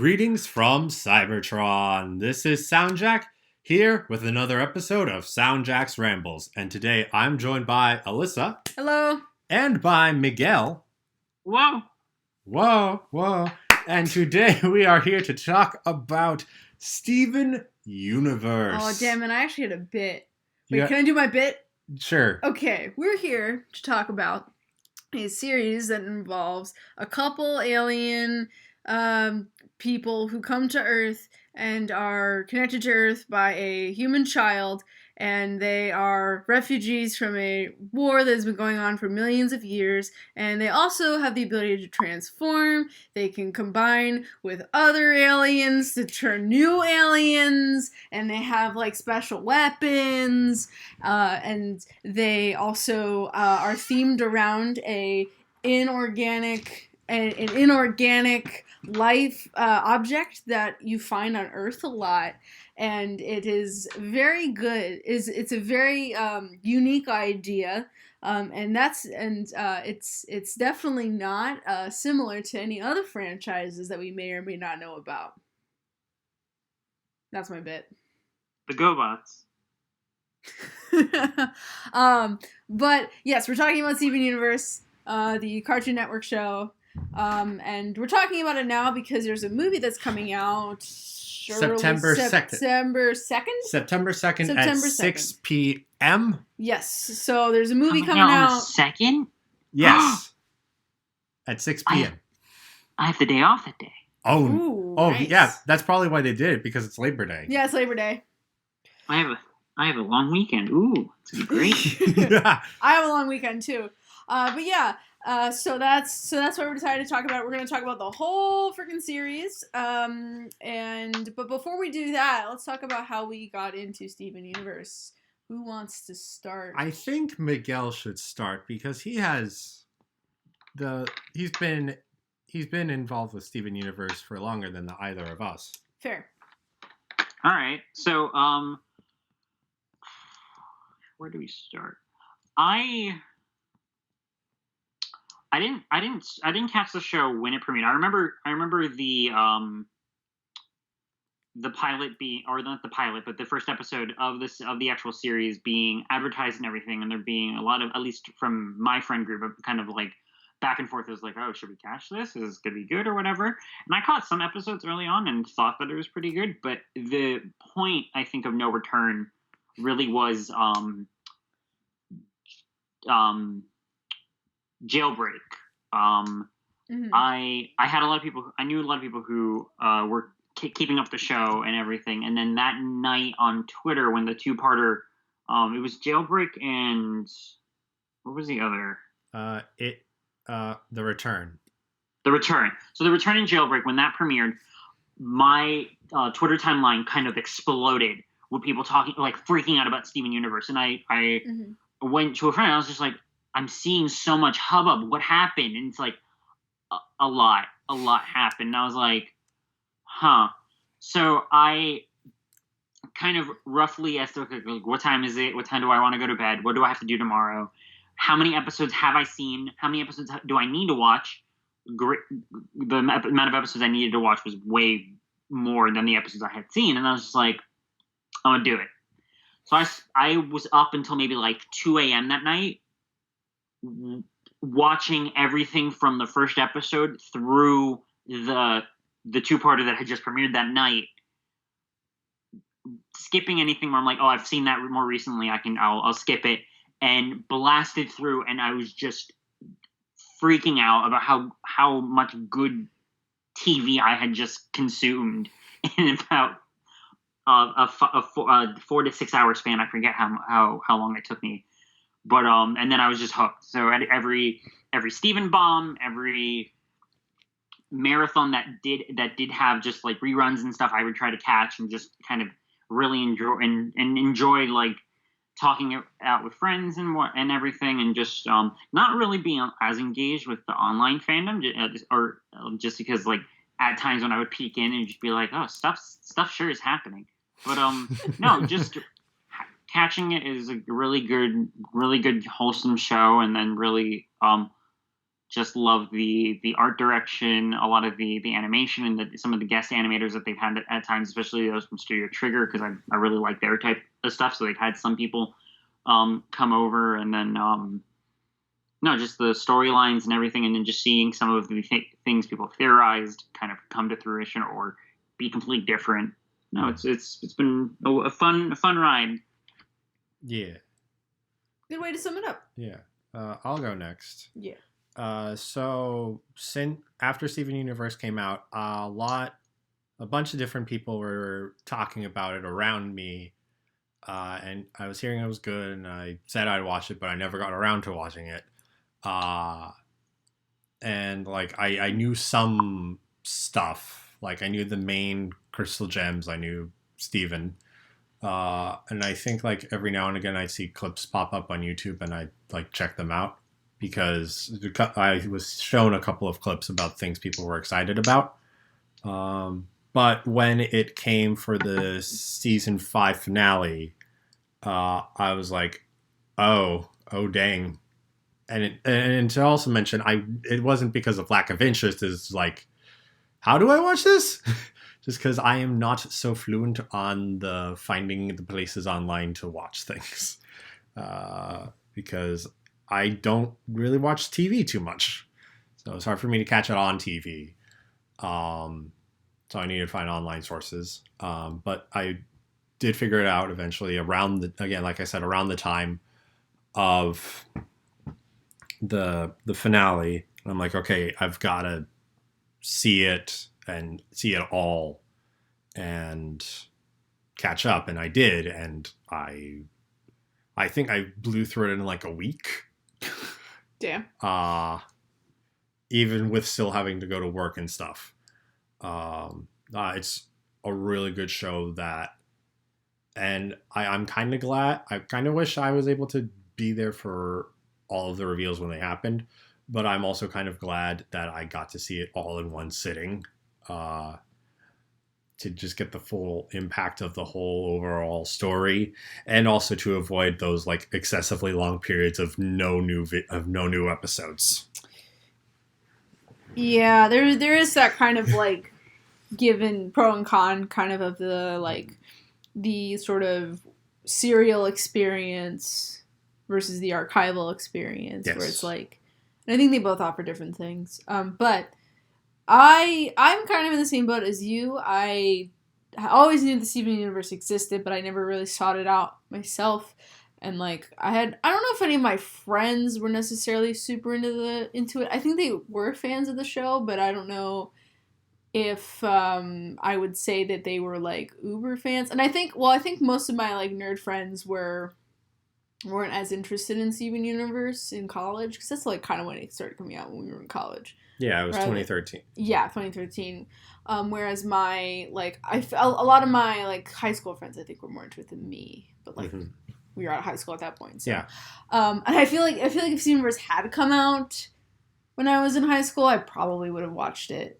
Greetings from Cybertron. This is SoundJack here with another episode of SoundJack's Rambles. And today I'm joined by Alyssa. Hello. And by Miguel. Whoa. Whoa. And today we are here to talk about Steven Universe. Oh, damn it. I actually had a bit. Wait, can I do my bit? Sure. Okay, we're here to talk about a series that involves a couple alien people who come to Earth and are connected to Earth by a human child, and they are refugees from a war that has been going on for millions of years, and they also have the ability to transform. They can combine with other aliens to turn new aliens, and they have like special weapons, and they also are themed around an inorganic life object that you find on Earth a lot, and it is very good. It's a very unique idea, and it's definitely not similar to any other franchises that we may or may not know about. That's my bit. The GoBots. But yes, we're talking about Steven Universe, the Cartoon Network show. And we're talking about it now because there's a movie that's coming out September 2nd. September 2nd at 6 p.m. Yes. So there's a movie coming out. On the 2nd? Yes. At 6 p.m. I have the day off that day. Ooh, nice. Yeah. That's probably why they did it, because it's Labor Day. Yeah, it's Labor Day. I have a long weekend. Ooh, it's gonna be great. Yeah. I have a long weekend too. But yeah. So that's why we decided to talk about it. We're going to talk about the whole freaking series. But before we do that, let's talk about how we got into Steven Universe. Who wants to start? I think Miguel should start because he's been involved with Steven Universe for longer than either of us. Fair. All right. So where do we start? I didn't catch the show when it premiered. I remember the pilot being, or not the pilot, but the first episode of the actual series being advertised and everything, and there being a lot of, at least from my friend group, of kind of like back and forth. It was like, oh, should we catch this? Is this gonna be good or whatever? And I caught some episodes early on and thought that it was pretty good, but the point, I think, of no return really was Jailbreak. I had a lot of people. I knew a lot of people who were keeping up the show and everything. And then that night on Twitter, when the two-parter, it was Jailbreak and what was the other? The Return. The Return. So The Return and Jailbreak, when that premiered, my Twitter timeline kind of exploded with people talking, like freaking out about Steven Universe. And I went to a friend. And I was just like, I'm seeing so much hubbub. What happened? And it's like a lot happened. And I was like, huh. So I kind of roughly estimated, like, what time is it? What time do I want to go to bed? What do I have to do tomorrow? How many episodes have I seen? How many episodes do I need to watch? The amount of episodes I needed to watch was way more than the episodes I had seen. And I was just like, I'm going to do it. So I was up until maybe like 2 a.m. that night, watching everything from the first episode through the two-parter that had just premiered that night, skipping anything where I'm like, oh, I've seen that more recently, I'll skip it, and blasted through, and I was just freaking out about how much good TV I had just consumed in about a 4 to 6 hour span. I forget how long it took me. But and then I was just hooked. So at every Steven Bomb, every marathon that did have just like reruns and stuff, I would try to catch and just kind of really enjoy like talking out with friends and everything, and just not really being as engaged with the online fandom, or just because like at times when I would peek in and just be like, oh, stuff sure is happening. But no, just catching it is a really good wholesome show, and then really just love the art direction, a lot of the animation, and some of the guest animators that they've had at times, especially those from Studio Trigger, because I really like their type of stuff. So they've had some people come over, and then no, just the storylines and everything, and then just seeing some of the things people theorized kind of come to fruition or be completely different. No, it's been a fun ride. Yeah. Good way to sum it up. Yeah. I'll go next. Yeah. So after Steven Universe came out, a bunch of different people were talking about it around me, and I was hearing it was good, and I said I'd watch it, but I never got around to watching it. And like I knew some stuff, like I knew the main crystal gems, I knew Steven. And I think like every now and again I'd see clips pop up on YouTube and I'd like check them out because I was shown a couple of clips about things people were excited about. But when it came for the season 5 finale, I was like, oh dang. And to also mention, it wasn't because of lack of interest. It's like, how do I watch this? Just because I am not so fluent on the finding the places online to watch things. Because I don't really watch TV too much. So it's hard for me to catch it on TV. So I needed to find online sources. But I did figure it out eventually around the time of the finale. I'm like, okay, I've got to see it and see it all and catch up, and I did, and I think I blew through it in like a week. Damn. Even with still having to go to work and stuff. It's a really good show and I'm kind of glad. I kind of wish I was able to be there for all of the reveals when they happened, but I'm also kind of glad that I got to see it all in one sitting, to just get the full impact of the whole overall story, and also to avoid those like excessively long periods of no new episodes. Yeah, there is that kind of like given pro and con kind of the like the sort of serial experience versus the archival experience, yes. Where it's like, and I think they both offer different things. But I'm kind of in the same boat as you. I always knew the Steven Universe existed, but I never really sought it out myself. And like I don't know if any of my friends were necessarily super into it. I think they were fans of the show, but I don't know if I would say that they were like uber fans. And I think most of my like nerd friends weren't as interested in Steven Universe in college, because that's like kind of when it started coming out, when we were in college. Yeah, it was 2013. Yeah, 2013. Whereas my like a lot of my like high school friends I think were more into it than me, but like we were out of high school at that point. So. Yeah. And I feel like if Steven Universe had come out when I was in high school, I probably would have watched it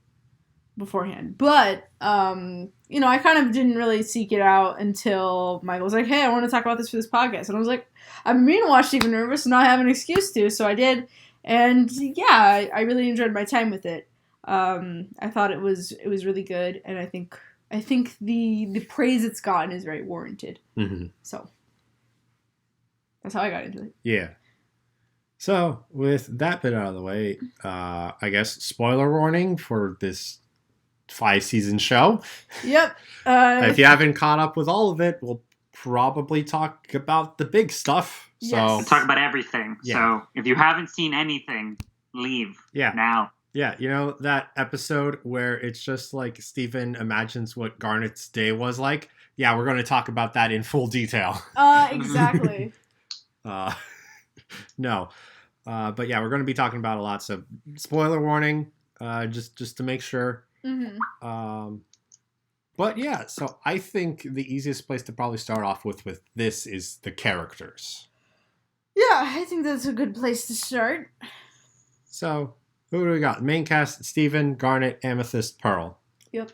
beforehand. But I kind of didn't really seek it out until Michael was like, hey, I want to talk about this for this podcast. And I was like, I've been meaning to watch Steven Universe and now I have an excuse to, so I did. And yeah, I really enjoyed my time with it. I thought it was really good, and I think the praise it's gotten is very warranted. Mm-hmm. So that's how I got into it. Yeah. So with that bit out of the way, I guess spoiler warning for this 5-season show. Yep. If you haven't caught up with all of it, we'll probably talk about the big stuff. So yes. We'll talk about everything. Yeah. So if you haven't seen anything, leave now. Yeah, you know that episode where it's just like Steven imagines what Garnet's day was like? Yeah, we're going to talk about that in full detail. Exactly. No. But yeah, we're going to be talking about a lot. So spoiler warning, just to make sure. Mm-hmm. But yeah, so I think the easiest place to probably start off with this is the characters. Yeah, I think that's a good place to start. So, who do we got? Main cast, Steven, Garnet, Amethyst, Pearl. Yep.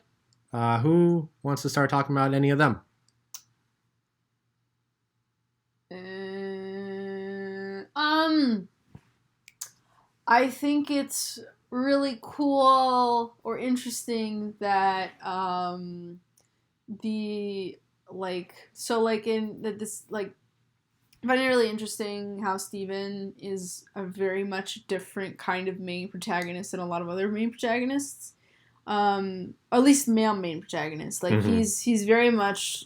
Who wants to start talking about any of them? I think it's really cool or interesting that the in that this I find it really interesting how Steven is a very much different kind of main protagonist than a lot of other main protagonists. Or at least male main protagonists. Like he's very much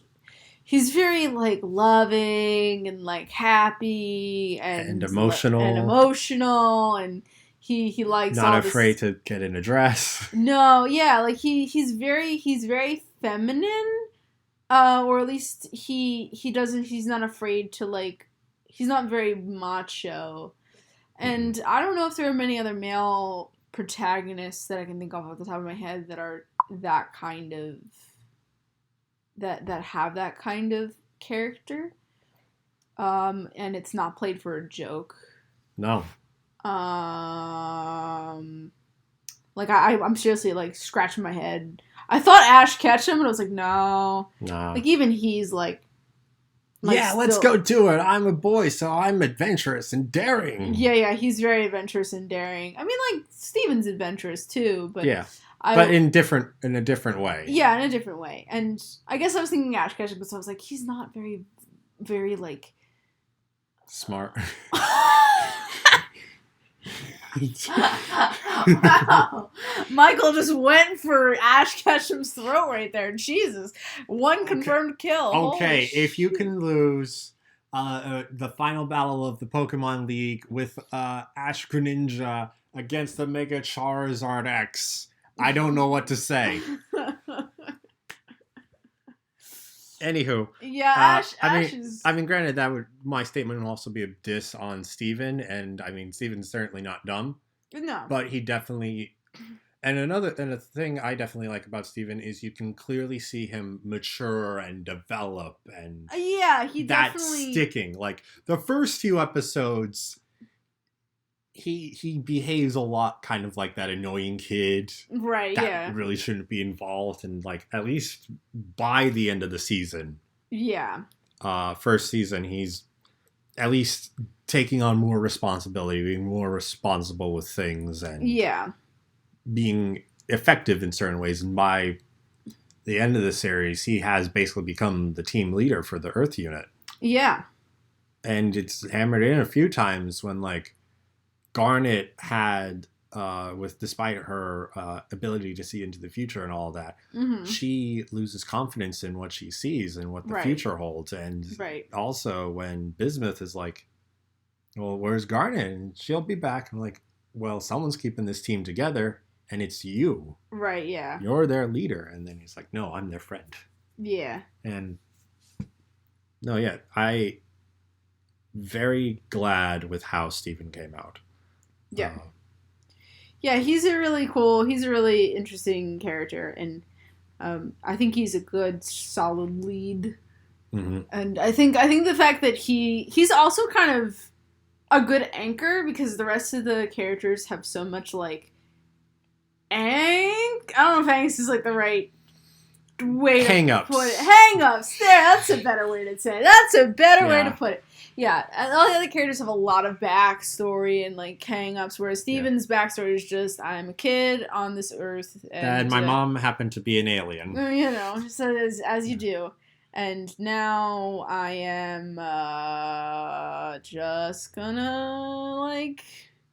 like loving and like happy and emotional and he likes not all afraid to get in a dress. No, yeah, like he's very feminine. Or at least he's not afraid to like, he's not very macho. And I don't know if there are many other male protagonists that I can think of off the top of my head that are that kind of, that have that kind of character. And it's not played for a joke. No. Like I'm seriously like scratching my head. I thought Ash Ketchum, and I was like, no. Like even he's like yeah, let's go do it. I'm a boy, so I'm adventurous and daring. Yeah, he's very adventurous and daring. I mean, like Steven's adventurous too, but yeah, but in a different way. Yeah, in a different way. And I guess I was thinking Ash Ketchum because I was like, he's not very, very like smart. Wow. Michael just went for Ash Ketchum's throat right there. Jesus. One confirmed kill. Okay, if you can lose the final battle of the Pokemon League with Ash Greninja against the Mega Charizard X, I don't know what to say. Anywho, yeah, I mean, granted, my statement would also be a diss on Steven, and I mean, Steven's certainly not dumb. No, but he definitely, and a thing I definitely like about Steven is you can clearly see him mature and develop, and yeah, he that's definitely sticking. Like the first few episodes, he behaves a lot kind of like that annoying kid, right? That really shouldn't be involved, and like at least by the end of the season, first season, he's at least taking on more responsibility, being more responsible with things, and being effective in certain ways. And by the end of the series, he has basically become the team leader for the Earth unit. Yeah, and it's hammered in a few times when like Garnet had, despite her ability to see into the future and all that, she loses confidence in what she sees and what the future holds. And also when Bismuth is like, well, where's Garnet? And she'll be back. I'm like, well, someone's keeping this team together, and it's you. Right, yeah. You're their leader. And then he's like, no, I'm their friend. Yeah. And no, yeah, I very glad with how Steven came out. Yeah. Yeah, he's a really interesting character, and I think he's a good, solid lead. And I think the fact that he's also kind of a good anchor, because the rest of the characters have so much like I don't know if angst is like the right way Hang-ups. to put it. Hang-ups. There, that's a better way to say it. That's a better way to put it. Yeah, and all the other characters have a lot of backstory and like hang-ups, whereas Steven's backstory is just, I'm a kid on this earth, and my mom happened to be an alien. You know, so as you do. And now I am just gonna like,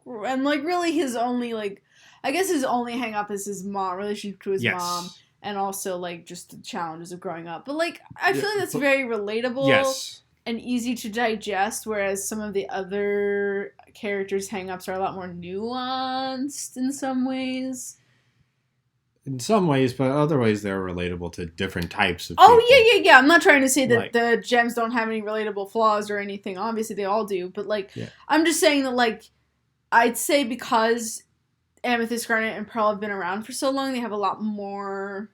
and like really his only like, I guess his only hang-up is his mom, relationship to his mom. And also, like, just the challenges of growing up. But, like, I feel like that's very relatable and easy to digest, whereas some of the other characters' hang-ups are a lot more nuanced in some ways. In some ways, but other ways they're relatable to different types of people. Oh, yeah. I'm not trying to say that the gems don't have any relatable flaws or anything. Obviously, they all do. But, like, I'm just saying that, like, I'd say because Amethyst, Garnet, and Pearl have been around for so long, they have a lot more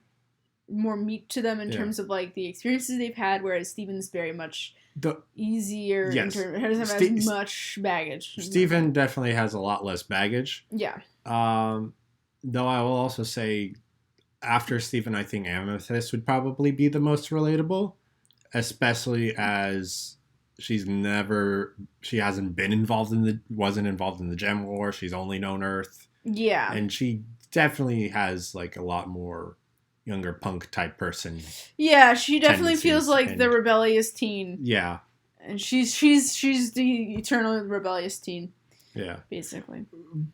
meat to them in terms of like the experiences they've had, whereas Steven's very much easier in terms, he doesn't have as much baggage. Steven definitely has a lot less baggage. Yeah. Though I will also say, after Steven, I think Amethyst would probably be the most relatable, especially as she hasn't wasn't involved in the Gem War. She's only known Earth. Yeah. And she definitely has like a lot more younger punk type person. Yeah, she definitely tendencies feels like and- the rebellious teen. Yeah. And she's the eternal rebellious teen, Yeah. basically.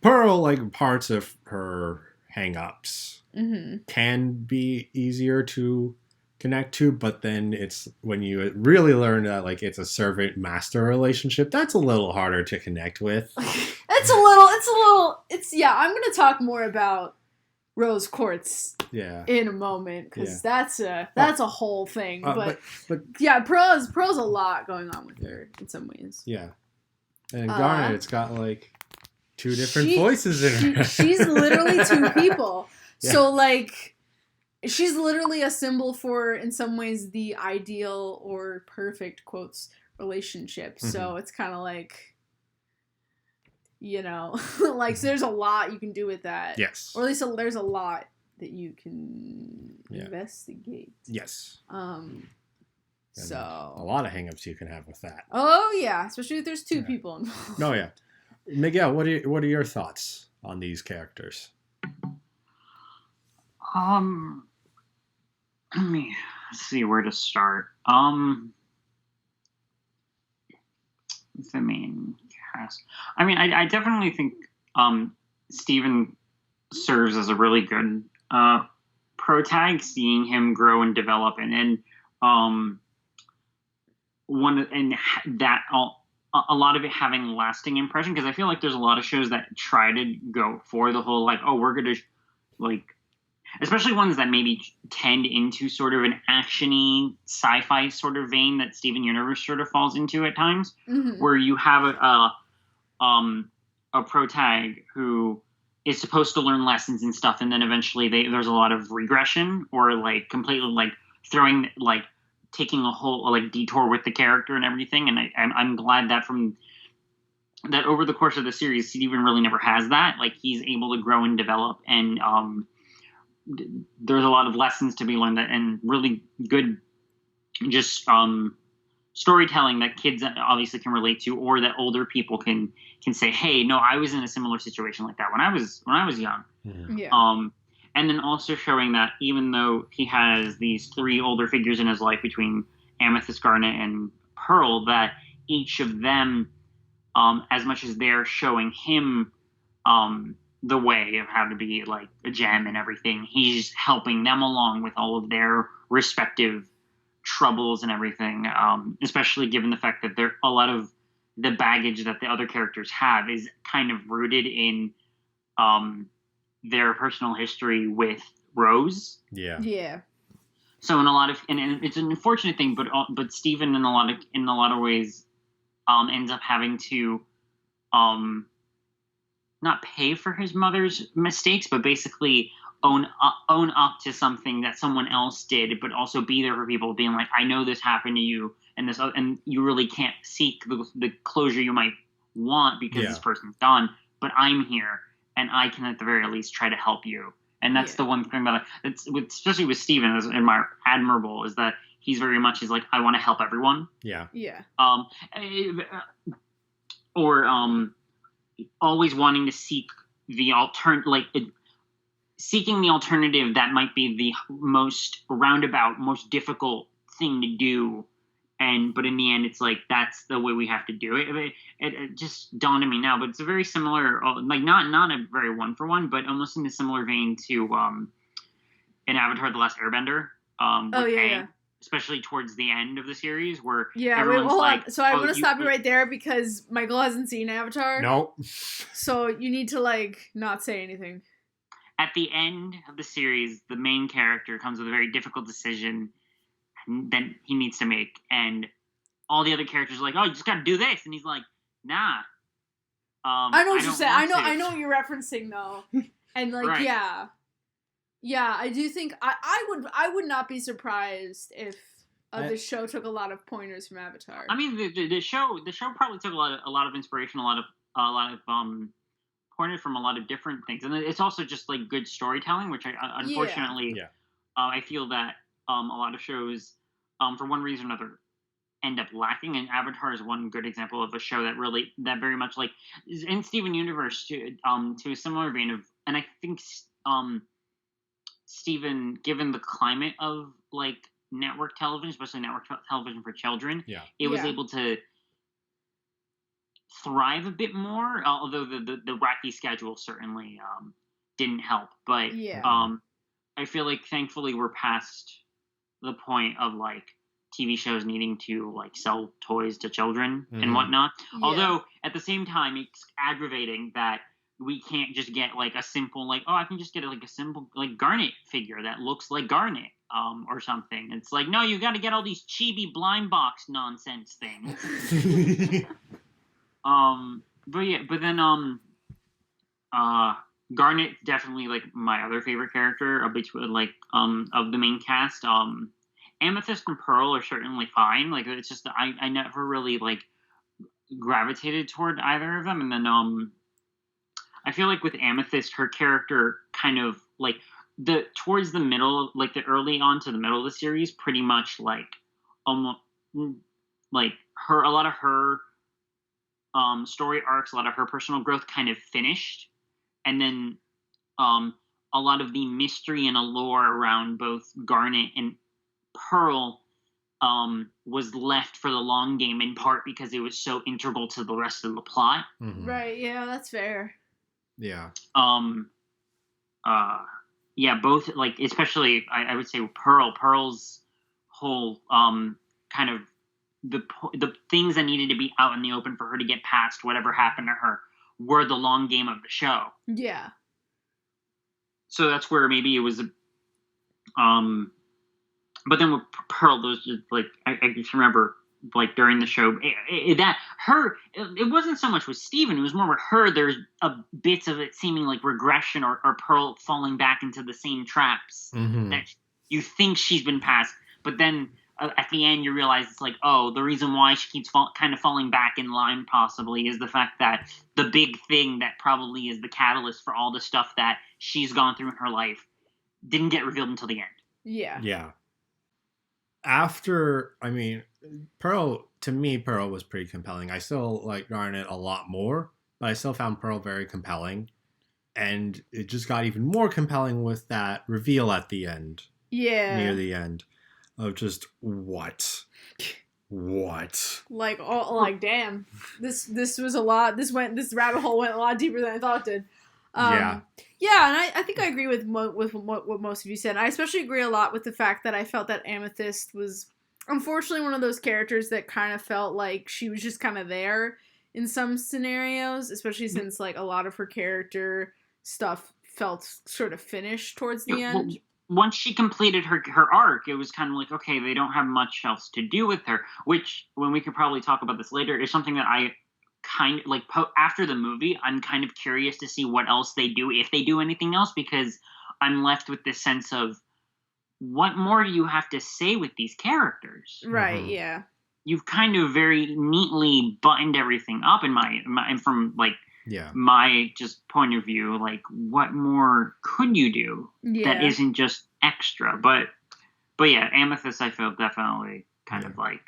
Pearl, like parts of her hang-ups Mm-hmm. can be easier to connect to, but then it's when you really learn that like it's a servant master relationship, that's a little harder to connect with. I'm gonna talk more about Rose Quartz Yeah. in a moment, because that's a whole thing. But yeah, Pearl's a lot going on with her in some ways. Yeah. And Garnet's got like two different voices in her. She's literally two people. Yeah. So like she's literally a symbol for, in some ways, the ideal or perfect quotes relationship. Mm-hmm. So it's kind of like, like so there's a lot you can do with that. Yes. Or at least there's a lot that you can investigate. Yes. So a lot of hangups you can have with that. Oh yeah, especially if there's two people involved. Oh yeah. Miguel, what are your thoughts on these characters? Let me see where to start. The main cast. I mean, I definitely think Steven serves as a really good protag, seeing him grow and develop, and then a lot of it having a lasting impression, because I feel like there's a lot of shows that try to go for the whole like, oh, we're gonna like, especially ones that maybe tend into sort of an action-y sci-fi sort of vein that Steven Universe sort of falls into at times, mm-hmm. where you have a protag who is supposed to learn lessons and stuff, and then eventually there's a lot of regression, or like completely like taking a whole like detour with the character and everything. And I'm glad that that over the course of the series, Steven really never has that. Like, he's able to grow and develop, and there's a lot of lessons to be learned, and really good just storytelling that kids obviously can relate to, or that older people can say, hey, no, I was in a similar situation like that when I was young. Yeah. And then also showing that even though he has these three older figures in his life between Amethyst, Garnet, and Pearl, that each of them, as much as they're showing him the way of how to be like a gem and everything, he's helping them along with all of their respective troubles and everything, especially given the fact that a lot of the baggage that the other characters have is kind of rooted in their personal history with Rose. Yeah. So in a lot of, and it's an unfortunate thing, but Steven in a lot of ways ends up having to not pay for his mother's mistakes, but basically own up to something that someone else did, but also be there for people, being like, I know this happened to you, and you really can't seek the closure you might want because this person's gone, but I'm here, and I can at the very least try to help you. And that's the one thing about it. Especially with Steven, is admirable, is that he's very much is like, I want to help everyone. Yeah. Or always wanting to seek the seeking the alternative that might be the most roundabout, most difficult thing to do. But in the end, it's like, that's the way we have to do it. It just dawned on me now, but it's a very similar, like not a very one for one, but almost in a similar vein to in Avatar: The Last Airbender. Aang, especially towards the end of the series, where everyone's hold like, on. So I'm gonna stop you right there, because Michael hasn't seen Avatar. No. So you need to not say anything. At the end of the series, the main character comes with a very difficult decision that he needs to make, and all the other characters are like, "Oh, you just got to do this," and he's like, "Nah." I know what you're saying. I know what you're referencing though, and right. yeah. I do think I would not be surprised if the show took a lot of pointers from Avatar. I mean, the show probably took a lot of inspiration, a lot of pointers from a lot of different things, and it's also just like good storytelling, which unfortunately I feel that a lot of shows, for one reason or another, end up lacking. And Avatar is one good example of a show that very much like is in Steven Universe to a similar vein of, and I think Steven, given the climate of like network television, especially network television for children, it was able to thrive a bit more, although the wacky schedule certainly didn't help. But I feel like thankfully we're past the point of like TV shows needing to like sell toys to children and whatnot. Although at the same time it's aggravating that we can't just get like a simple like, oh, I can just get like a simple like Garnet figure that looks like Garnet or something. It's like, no, you got to get all these chibi blind box nonsense things. But then Garnet's definitely like my other favorite character between like of the main cast. Amethyst and Pearl are certainly fine. Like it's just I never really like gravitated toward either of them. And then I feel like with Amethyst, her character kind of like towards the middle, like the early on to the middle of the series, pretty much like almost like a lot of her story arcs, a lot of her personal growth kind of finished, and then a lot of the mystery and allure around both Garnet and Pearl was left for the long game, in part because it was so integral to the rest of the plot. Right, yeah, that's fair. Yeah. Yeah, both, like, especially, I would say Pearl's whole, kind of, the things that needed to be out in the open for her to get past whatever happened to her were the long game of the show. Yeah. So that's where maybe it was, but then with Pearl, those just, like, I just remember, like, during the show, it wasn't so much with Steven, it was more with her. There's bits of it seeming like regression or Pearl falling back into the same traps that you think she's been past, but then at the end you realize it's like, oh, the reason why she keeps kind of falling back in line possibly is the fact that the big thing that probably is the catalyst for all the stuff that she's gone through in her life didn't get revealed until the end. Yeah. Yeah. After, I mean, Pearl was pretty compelling. I still like Garnet a lot more, but I still found Pearl very compelling. And it just got even more compelling with that reveal at the end. Yeah. Near the end. Of just, what? Like, damn. This was a lot. This rabbit hole went a lot deeper than I thought it did. Yeah, and I think I agree with what most of you said. I especially agree a lot with the fact that I felt that Amethyst was, unfortunately, one of those characters that kind of felt like she was just kind of there in some scenarios, especially since, like, a lot of her character stuff felt sort of finished towards the end. Well, once she completed her arc, it was kind of like, okay, they don't have much else to do with her, which, when we could probably talk about this later, is something that I kind of like after the movie, I'm kind of curious to see what else they do, if they do anything else, because I'm left with this sense of what more do you have to say with these characters? Right. Yeah. You've kind of very neatly buttoned everything up in my from like my just point of view. Like, what more could you do that isn't just extra? But yeah, Amethyst, I feel definitely kind of like,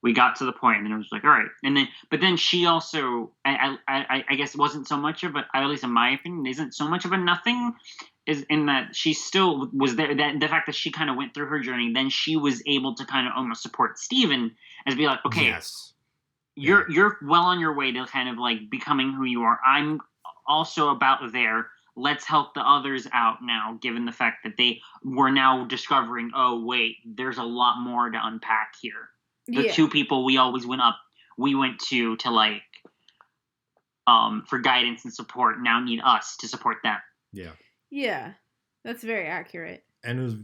we got to the point, and it was like, all right. And then, but then she also, I guess, wasn't so much of a, at least in my opinion, isn't so much of a nothing, is in that she still was there. That the fact that she kind of went through her journey, then she was able to kind of almost support Steven as be like, okay, you're well on your way to kind of like becoming who you are. I'm also about there. Let's help the others out now, given the fact that they were now discovering, oh wait, there's a lot more to unpack here. The two people we always went to like, for guidance and support now need us to support them. Yeah. Yeah. That's very accurate. And it was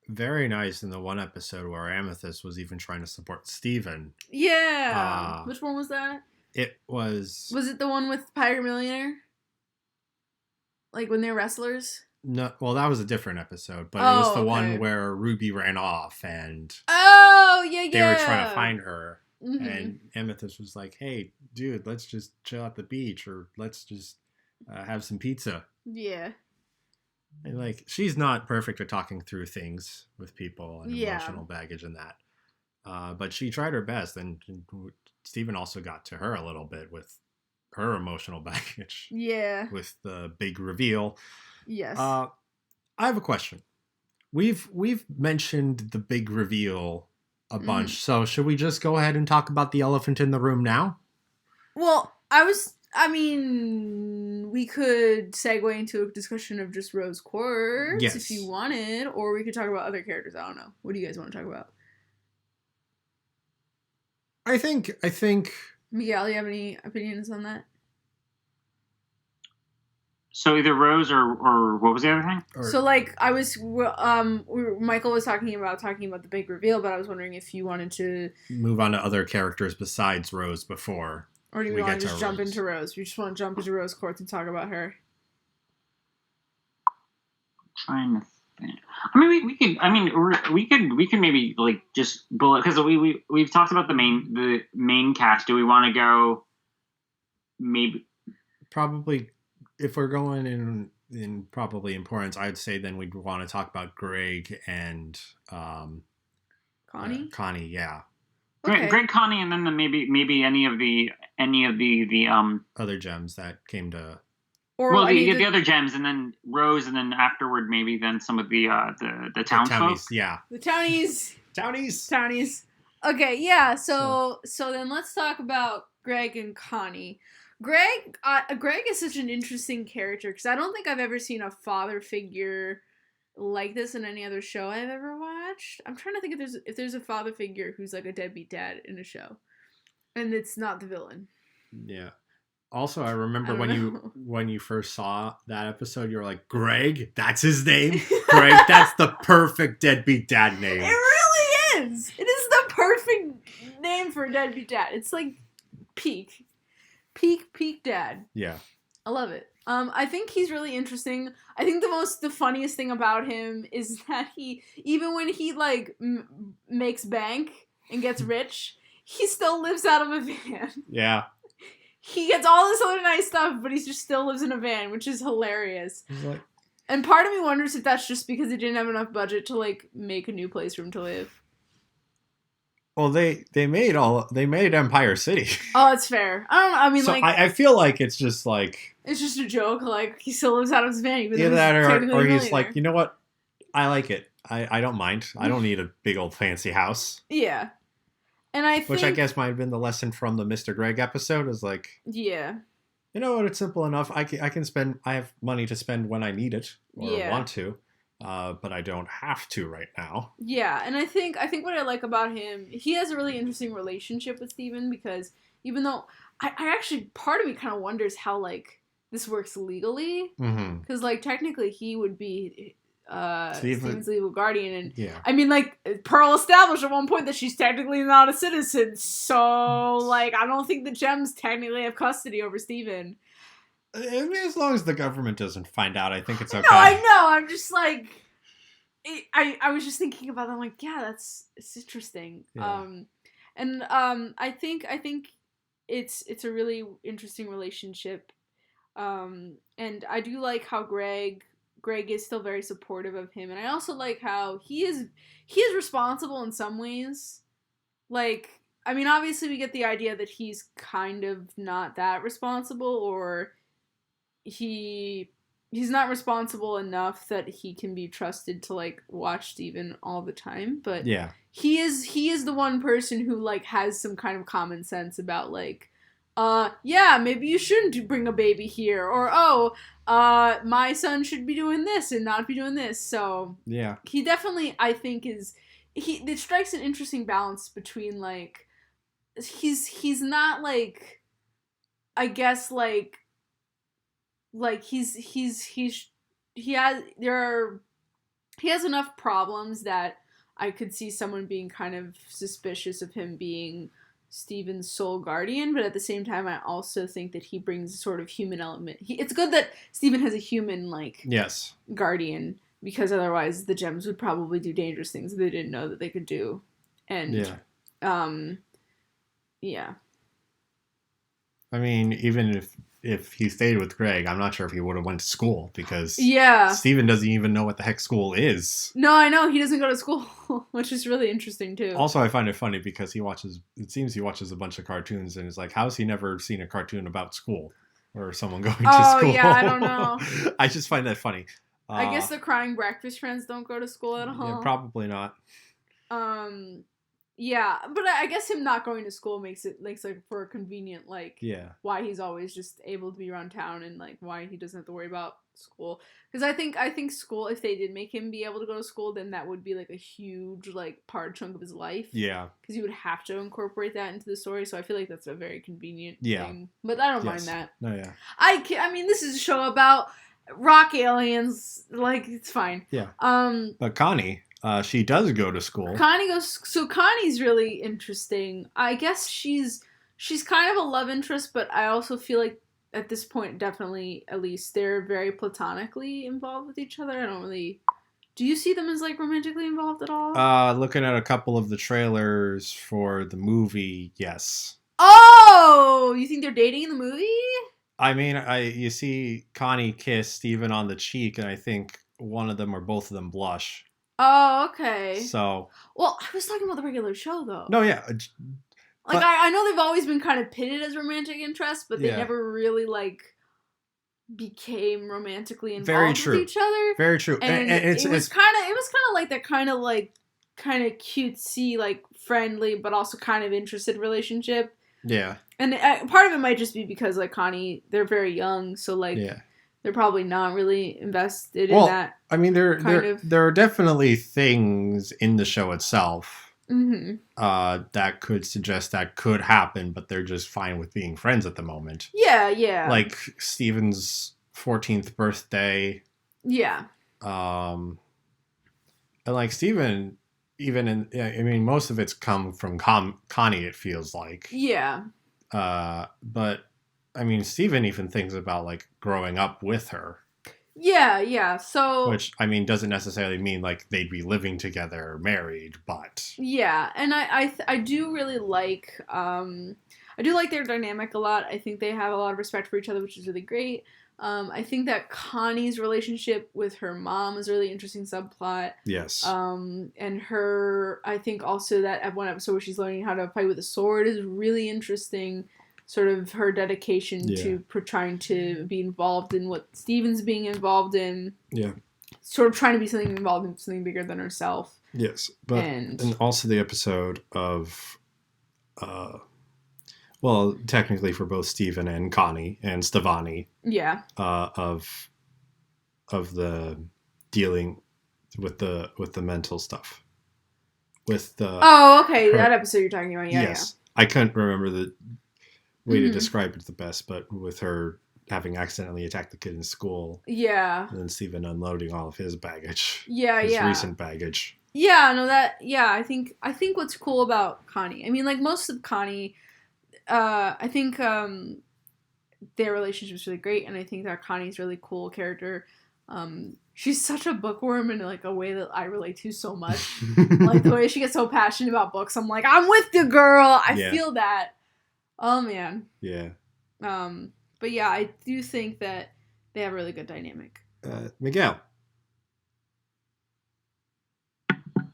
very nice in the one episode where Amethyst was even trying to support Steven. Yeah. Which one was that? It was... Was it the one with Pirate Millionaire? Like when they're wrestlers? No, well, that was a different episode, but it was the one where Ruby ran off and they were trying to find her, and Amethyst was like, "Hey, dude, let's just chill at the beach, or let's just have some pizza." Yeah, and like she's not perfect at talking through things with people and emotional baggage and that, But she tried her best, and Steven also got to her a little bit with her emotional baggage. Yeah. With the big reveal. Yes. I have a question. We've mentioned the big reveal a bunch, so should we just go ahead and talk about the elephant in the room now? Well, we could segue into a discussion of just Rose Quartz if you wanted, or we could talk about other characters. I don't know. What do you guys want to talk about? I think Miguel, you have any opinions on that? So either Rose or what was the other thing? So like Michael was talking about the big reveal, but I was wondering if you wanted to move on to other characters besides Rose before. Or do we want to just jump into Rose? We just want to jump into Rose Quartz and talk about her. Trying to think. I mean, we can maybe like just bullet, because we've talked about the main cast. Do we want to go? Maybe probably if we're going in probably importance, I'd say then we'd want to talk about Greg and Connie. Connie, yeah. Okay. Greg, Connie, and then maybe any of the other gems that came to. Or the other gems, and then Rose, and then afterward maybe then some of the townsfolk. Yeah. The townies. Townies. Okay, yeah. So then let's talk about Greg and Connie. Greg is such an interesting character because I don't think I've ever seen a father figure like this in any other show I've ever watched. I'm trying to think if there's a father figure who's like a deadbeat dad in a show, and it's not the villain. Yeah. Also, I remember when you first saw that episode, you were like, Greg, that's his name? Greg, that's the perfect deadbeat dad name. It really is. It is the perfect name for a deadbeat dad. It's like peak dad. Yeah. I love it. I think he's really interesting. I think the funniest thing about him is that even when he like makes bank and gets rich, he still lives out of a van. Yeah. He gets all this other nice stuff, but he just still lives in a van, which is hilarious. Like, and part of me wonders if that's just because he didn't have enough budget to like make a new place for him to live. Well, they made Empire City. Oh, it's fair. I don't know. I mean, so I feel like it's just like it's just a joke. Like he still lives out of his van, even either that or he's like, you know what? I like it. I don't mind. I don't need a big old fancy house. Yeah. And which I guess might have been the lesson from the Mr. Greg episode is like, yeah, you know what? It's simple enough. I can spend. I have money to spend when I need it or want to, but I don't have to right now. Yeah, and I think what I like about him, he has a really interesting relationship with Steven because even though I actually part of me kind of wonders how like this works legally because like technically he would be. Steven's legal guardian, and yeah. I mean, like Pearl established at one point that she's technically not a citizen, so like I don't think the gems technically have custody over Steven. I mean, as long as the government doesn't find out, I think it's okay. No, I know. I'm just like, I was just thinking about that. I'm like, yeah, it's interesting. Yeah. I think it's a really interesting relationship. And I do like how Greg is still very supportive of him, and I also like how he is responsible in some ways. Like, I mean, obviously we get the idea that he's kind of not that responsible, or he's not responsible enough that he can be trusted to like watch Steven all the time. But yeah, he is the one person who like has some kind of common sense about like, maybe you shouldn't bring a baby here, or my son should be doing this and not be doing this. So yeah, he definitely, I think, it strikes an interesting balance between like he's not like, I guess like he has enough problems that I could see someone being kind of suspicious of him being Steven's sole guardian, but at the same time I also think that he brings a sort of human element. It's good that Steven has a human like guardian, because otherwise the gems would probably do dangerous things that they didn't know that they could do. And I mean, even if if he stayed with Greg, I'm not sure if he would have went to school because Yeah. Steven doesn't even know what the heck school is. No, I know. He doesn't go to school, which is really interesting, too. Also, I find it funny because it seems he watches a bunch of cartoons and is like, how's he never seen a cartoon about school or someone going to school? Oh, yeah, I don't know. I just find that funny. I guess the crying breakfast friends don't go to school at all. Yeah, probably not. Yeah, but I guess him not going to school makes like for a convenient why he's always just able to be around town and like why he doesn't have to worry about school. Because I think school, if they did make him be able to go to school, then that would be like a huge like chunk of his life. Yeah, because you would have to incorporate that into the story. So I feel like that's a very convenient thing. But I don't mind that. No, yeah. I mean, this is a show about rock aliens. Like it's fine. Yeah. But Connie. She does go to school. Connie's really interesting. I guess she's kind of a love interest, but I also feel like at this point, definitely, at least, they're very platonically involved with each other. I don't really... Do you see them as, like, romantically involved at all? Looking at a couple of the trailers for the movie, yes. Oh! You think they're dating in the movie? I mean, you see Connie kiss Steven on the cheek, and I think one of them or both of them blush. Oh, okay. So... Well, I was talking about the regular show, though. No, yeah. Like, I know they've always been kind of pitted as romantic interests, but they never really, like, became romantically involved with each other. Very true. And it was kind of like that kind of cutesy, like, friendly, but also kind of interested relationship. Yeah. And part of it might just be because, like, Connie, they're very young, so, like... Yeah. They're probably not really invested in that. I mean, there are definitely things in the show itself that could suggest that could happen, but they're just fine with being friends at the moment. Yeah, yeah. Like Steven's 14th birthday. Yeah. And like Steven, I mean, most of it's come from Connie, it feels like. Yeah. But... I mean, Steven even thinks about, like, growing up with her. Yeah, yeah, so... Which, I mean, doesn't necessarily mean, like, they'd be living together or married, but... Yeah, and I do really like, I do like their dynamic a lot. I think they have a lot of respect for each other, which is really great. I think that Connie's relationship with her mom is a really interesting subplot. Yes. And her, I think also that at one episode where she's learning how to fight with a sword is really interesting. Sort of her dedication to trying to be involved in what Steven's being involved in. Yeah. Sort of trying to be involved in something bigger than herself. Yes. But and also the episode of well, technically for both Steven and Connie and Stevani. Yeah. Of the dealing with the mental stuff. With the okay, that episode you're talking about. Yeah. Yes. Yeah. I couldn't remember the way to describe it the best, but with her having accidentally attacked the kid in school. Yeah. And then Steven unloading all of his baggage. Yeah, his recent baggage. Yeah, no, I think what's cool about Connie, I mean, like, most of Connie, I think their relationship is really great, and I think that Connie's a really cool character. She's such a bookworm in, like, a way that I relate to so much. Like, the way she gets so passionate about books, I'm like, I'm with you, girl! I feel that. Oh, man. Yeah. But yeah, I do think that they have a really good dynamic. Miguel.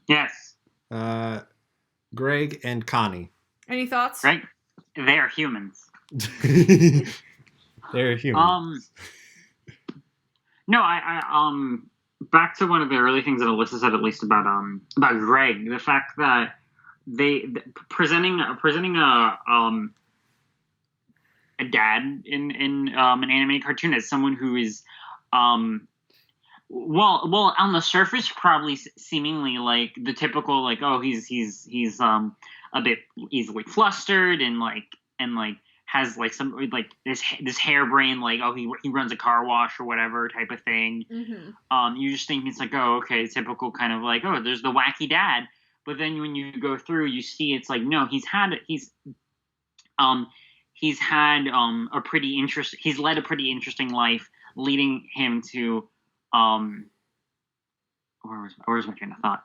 Yes. Greg and Connie. Any thoughts? Greg, they're humans. They're humans. No, I back to one of the early things that Alyssa said, at least about Greg, the fact that presenting a dad in an animated cartoon as someone who is well on the surface probably seemingly like the typical, like, oh, he's a bit easily flustered and has like some like this harebrained, like, oh, he runs a car wash or whatever type of thing. You just think it's like, oh, okay, typical kind of like, oh, there's the wacky dad. But then when you go through, you see it's like, no, he's led a pretty interesting life, leading him to where's my train of thought?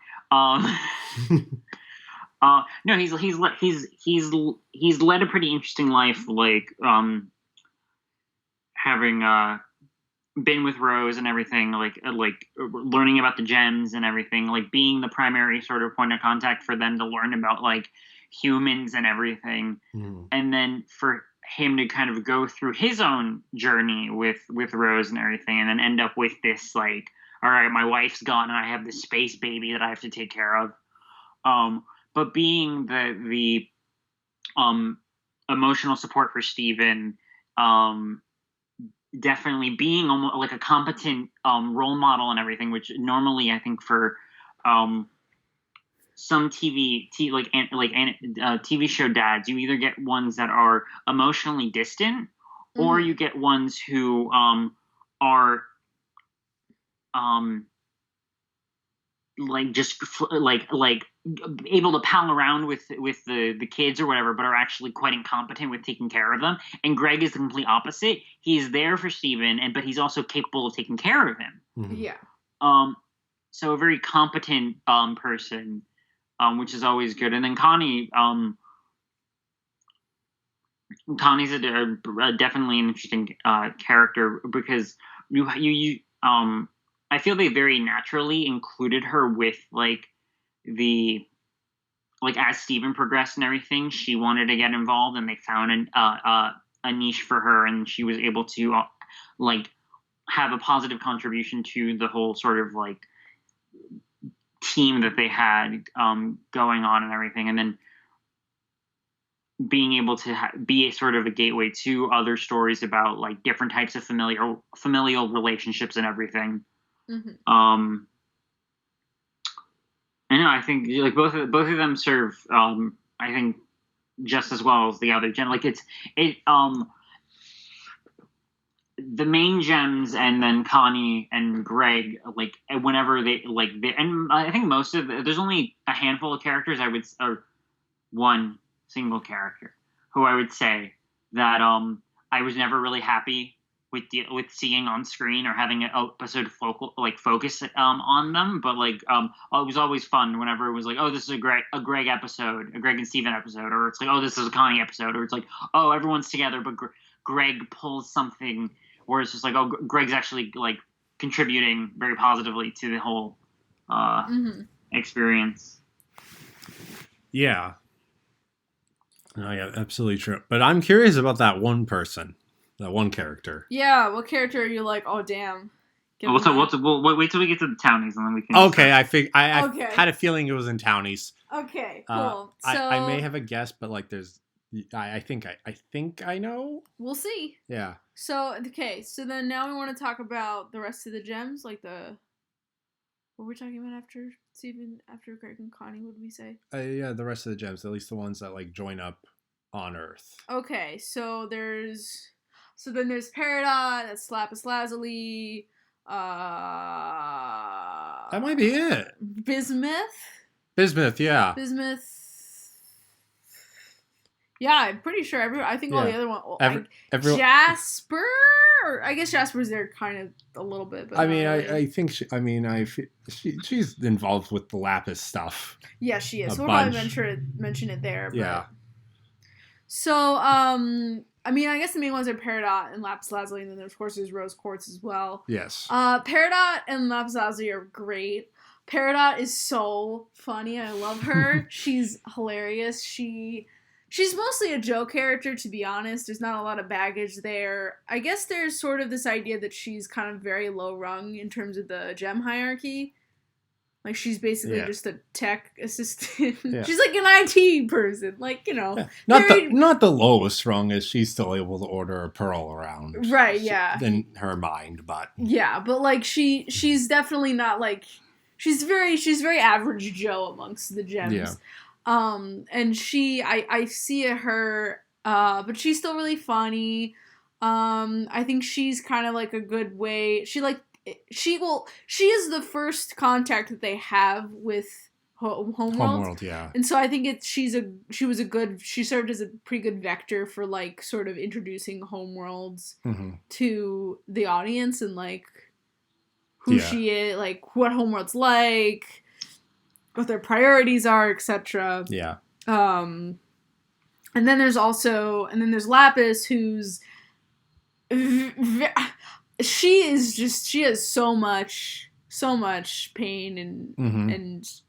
No, he's led a pretty interesting life, like having been with Rose and everything, like learning about the gems and everything, like being the primary sort of point of contact for them to learn about like humans and everything, and then for him to kind of go through his own journey with Rose and everything, and then end up with this like, all right, my wife's gone and I have this space baby that I have to take care of. But being the emotional support for Steven, definitely being almost like a competent role model and everything, which normally I think for some TV show dads, you either get ones that are emotionally distant, or you get ones who are like just like able to pal around with the kids or whatever, but are actually quite incompetent with taking care of them. And Greg is the complete opposite. He's there for Steven, but he's also capable of taking care of him. Yeah. So a very competent person, which is always good. And then Connie's definitely an interesting character, because you I feel they very naturally included her with like as Steven progressed and everything, she wanted to get involved, and they found a niche for her, and she was able to like have a positive contribution to the whole sort of like team that they had going on and everything, and then being able to be a sort of a gateway to other stories about like different types of familial relationships and everything. I know. I think like both of them serve. I think just as well as the other gem. Like the main gems, and then Connie and Greg. Like whenever and I think there's only a handful of characters or one single character who I would say that I was never really happy with seeing on screen or having an episode focus on them, but like it was always fun whenever it was like, oh, this is a Greg episode, a Greg and Steven episode, or it's like, oh, this is a Connie episode, or it's like, oh, everyone's together, but Greg pulls something where it's just like, oh, Greg's actually like contributing very positively to the whole experience. Yeah. Oh yeah, absolutely true. But I'm curious about that one person. That one character. Yeah, what character are you like? Oh, damn. We'll wait till we get to the townies, and then we can. Okay, I had a feeling it was in townies. Okay, cool. So I may have a guess, but like, there's, I think I know. We'll see. Yeah. So so then now we want to talk about the rest of the gems, like what were we talking about after Steven, after Greg and Connie? What did we say? Yeah, the rest of the gems, at least the ones that like join up on Earth. Okay, so then there's Peridot, that's Lapis Lazuli, that might be it. Bismuth, yeah. Yeah, I'm pretty sure I think all the other ones. Jasper, or I guess Jasper's there kind of a little bit. But I mean, I think she's involved with the Lapis stuff. Yeah, she is. We'll probably mention it there. But. Yeah. So, I mean, I guess the main ones are Peridot and Lapis Lazuli, and then of course there's Rose Quartz as well. Yes. Peridot and Lapis Lazuli are great. Peridot is so funny. I love her. She's hilarious. She's mostly a joke character, to be honest. There's not a lot of baggage there. I guess there's sort of this idea that she's kind of very low rung in terms of the gem hierarchy. Like, she's basically just a tech assistant. Yeah. She's like an IT person. Like, you know. Yeah. Not the lowest rung, as she's still able to order a pearl around. Right, yeah. In her mind, but. Yeah, but like, she's definitely not like. She's very average Joe amongst the gems. Yeah. And I see her, but she's still really funny. I think she's kind of like a good way. She is the first contact that they have with Homeworld, yeah. And so I think she served as a pretty good vector for like sort of introducing Homeworlds to the audience, and like who she is, like what Homeworld's like, what their priorities are, etc. Yeah. And then there's Lapis, she has so much pain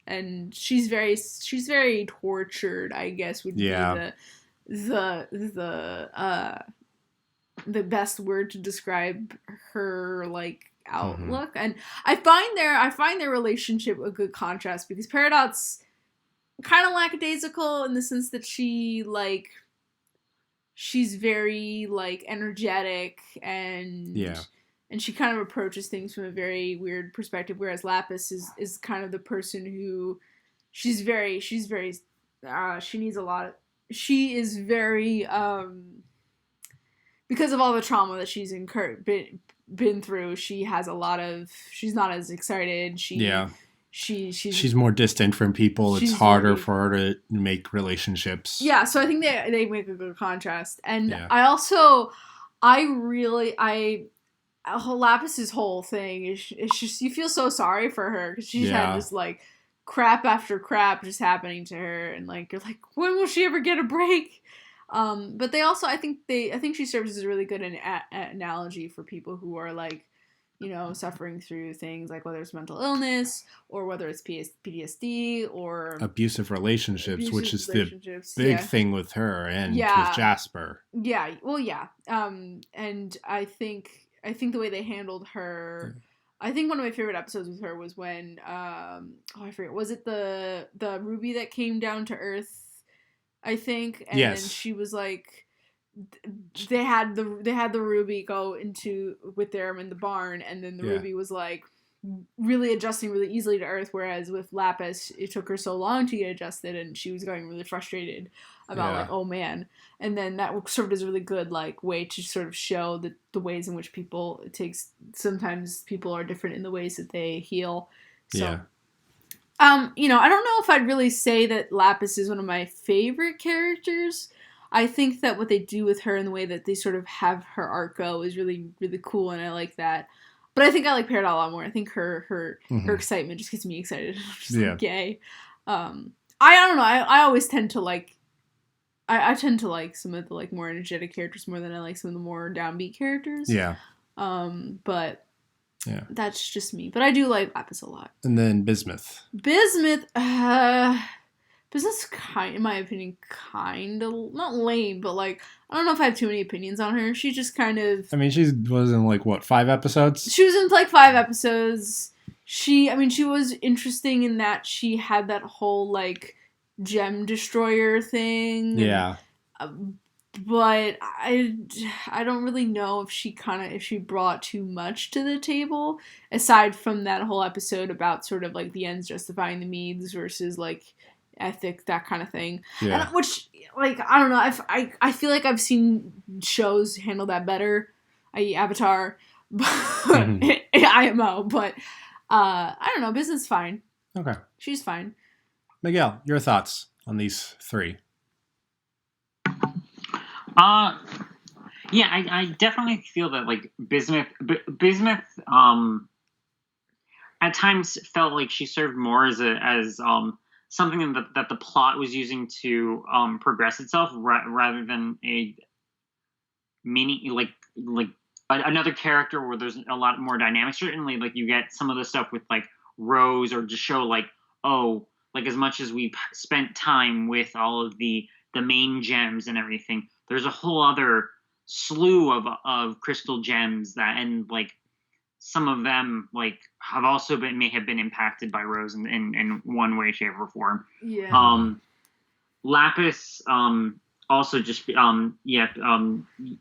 and she's very tortured, I guess would be the best word to describe her like outlook. And I find their relationship a good contrast because Peridot's kind of lackadaisical in the sense that she's very like energetic and she kind of approaches things from a very weird perspective, whereas Lapis is kind of the person who she is very because of all the trauma that she's been through, she's not as excited. She's more distant from people. It's harder for her to make relationships. Yeah, so I think they make a good contrast. And Lapis's whole thing is just, you feel so sorry for her because she's had this like crap after crap just happening to her, and like you're like, when will she ever get a break? But they also, I think she serves as a really good analogy for people who are like, you know, suffering through things like whether it's mental illness or whether it's PTSD or abusive relationships, which is the big thing with her and with Jasper. Yeah, well, yeah. And I think the way they handled her, I think one of my favorite episodes with her was when, I forget, was it the Ruby that came down to Earth? I think, and then she was like, they had the Ruby go with them in the barn, and then the Ruby was like really adjusting really easily to Earth, whereas with Lapis it took her so long to get adjusted, and she was getting really frustrated about like, oh man. And then that served as a really good like way to sort of show the ways in which sometimes people are different in the ways that they heal. So you know, I don't know if I'd really say that Lapis is one of my favorite characters. I think that what they do with her and the way that they sort of have her arc go is really, really cool, and I like that. But I think I like Peridot a lot more. I think her excitement just gets me excited. Just like gay. I don't know. I always tend to like. I tend to like some of the like more energetic characters more than I like some of the more downbeat characters. Yeah. But. Yeah. That's just me. But I do like Lapis a lot. And then Bismuth. Bismuth's kind, in my opinion, kind of, not lame, but like, I don't know if I have too many opinions on her. She just kind of... I mean, she was in like, what, 5 episodes? She was in like 5 episodes. She was interesting in that she had that whole like gem destroyer thing. Yeah. But I don't really know if she brought too much to the table, aside from that whole episode about sort of like the ends justifying the means versus like ethic, that kind of thing. Yeah. And, which, like, I don't know, I feel like I've seen shows handle that better, i.e. Avatar, IMO, but I don't know, Business fine. Okay. She's fine. Miguel, your thoughts on these 3? Yeah, I definitely feel that like Bismuth, at times felt like she served more as something that the plot was using to progress itself rather than a mini like another character where there's a lot more dynamic. Certainly, like you get some of the stuff with like Rose, or just show like, oh, like as much as we've spent time with all of the main gems and everything, there's a whole other slew of crystal gems that, and like some of them like have also may have been impacted by Rose in one way, shape, or form. Yeah. Lapis also just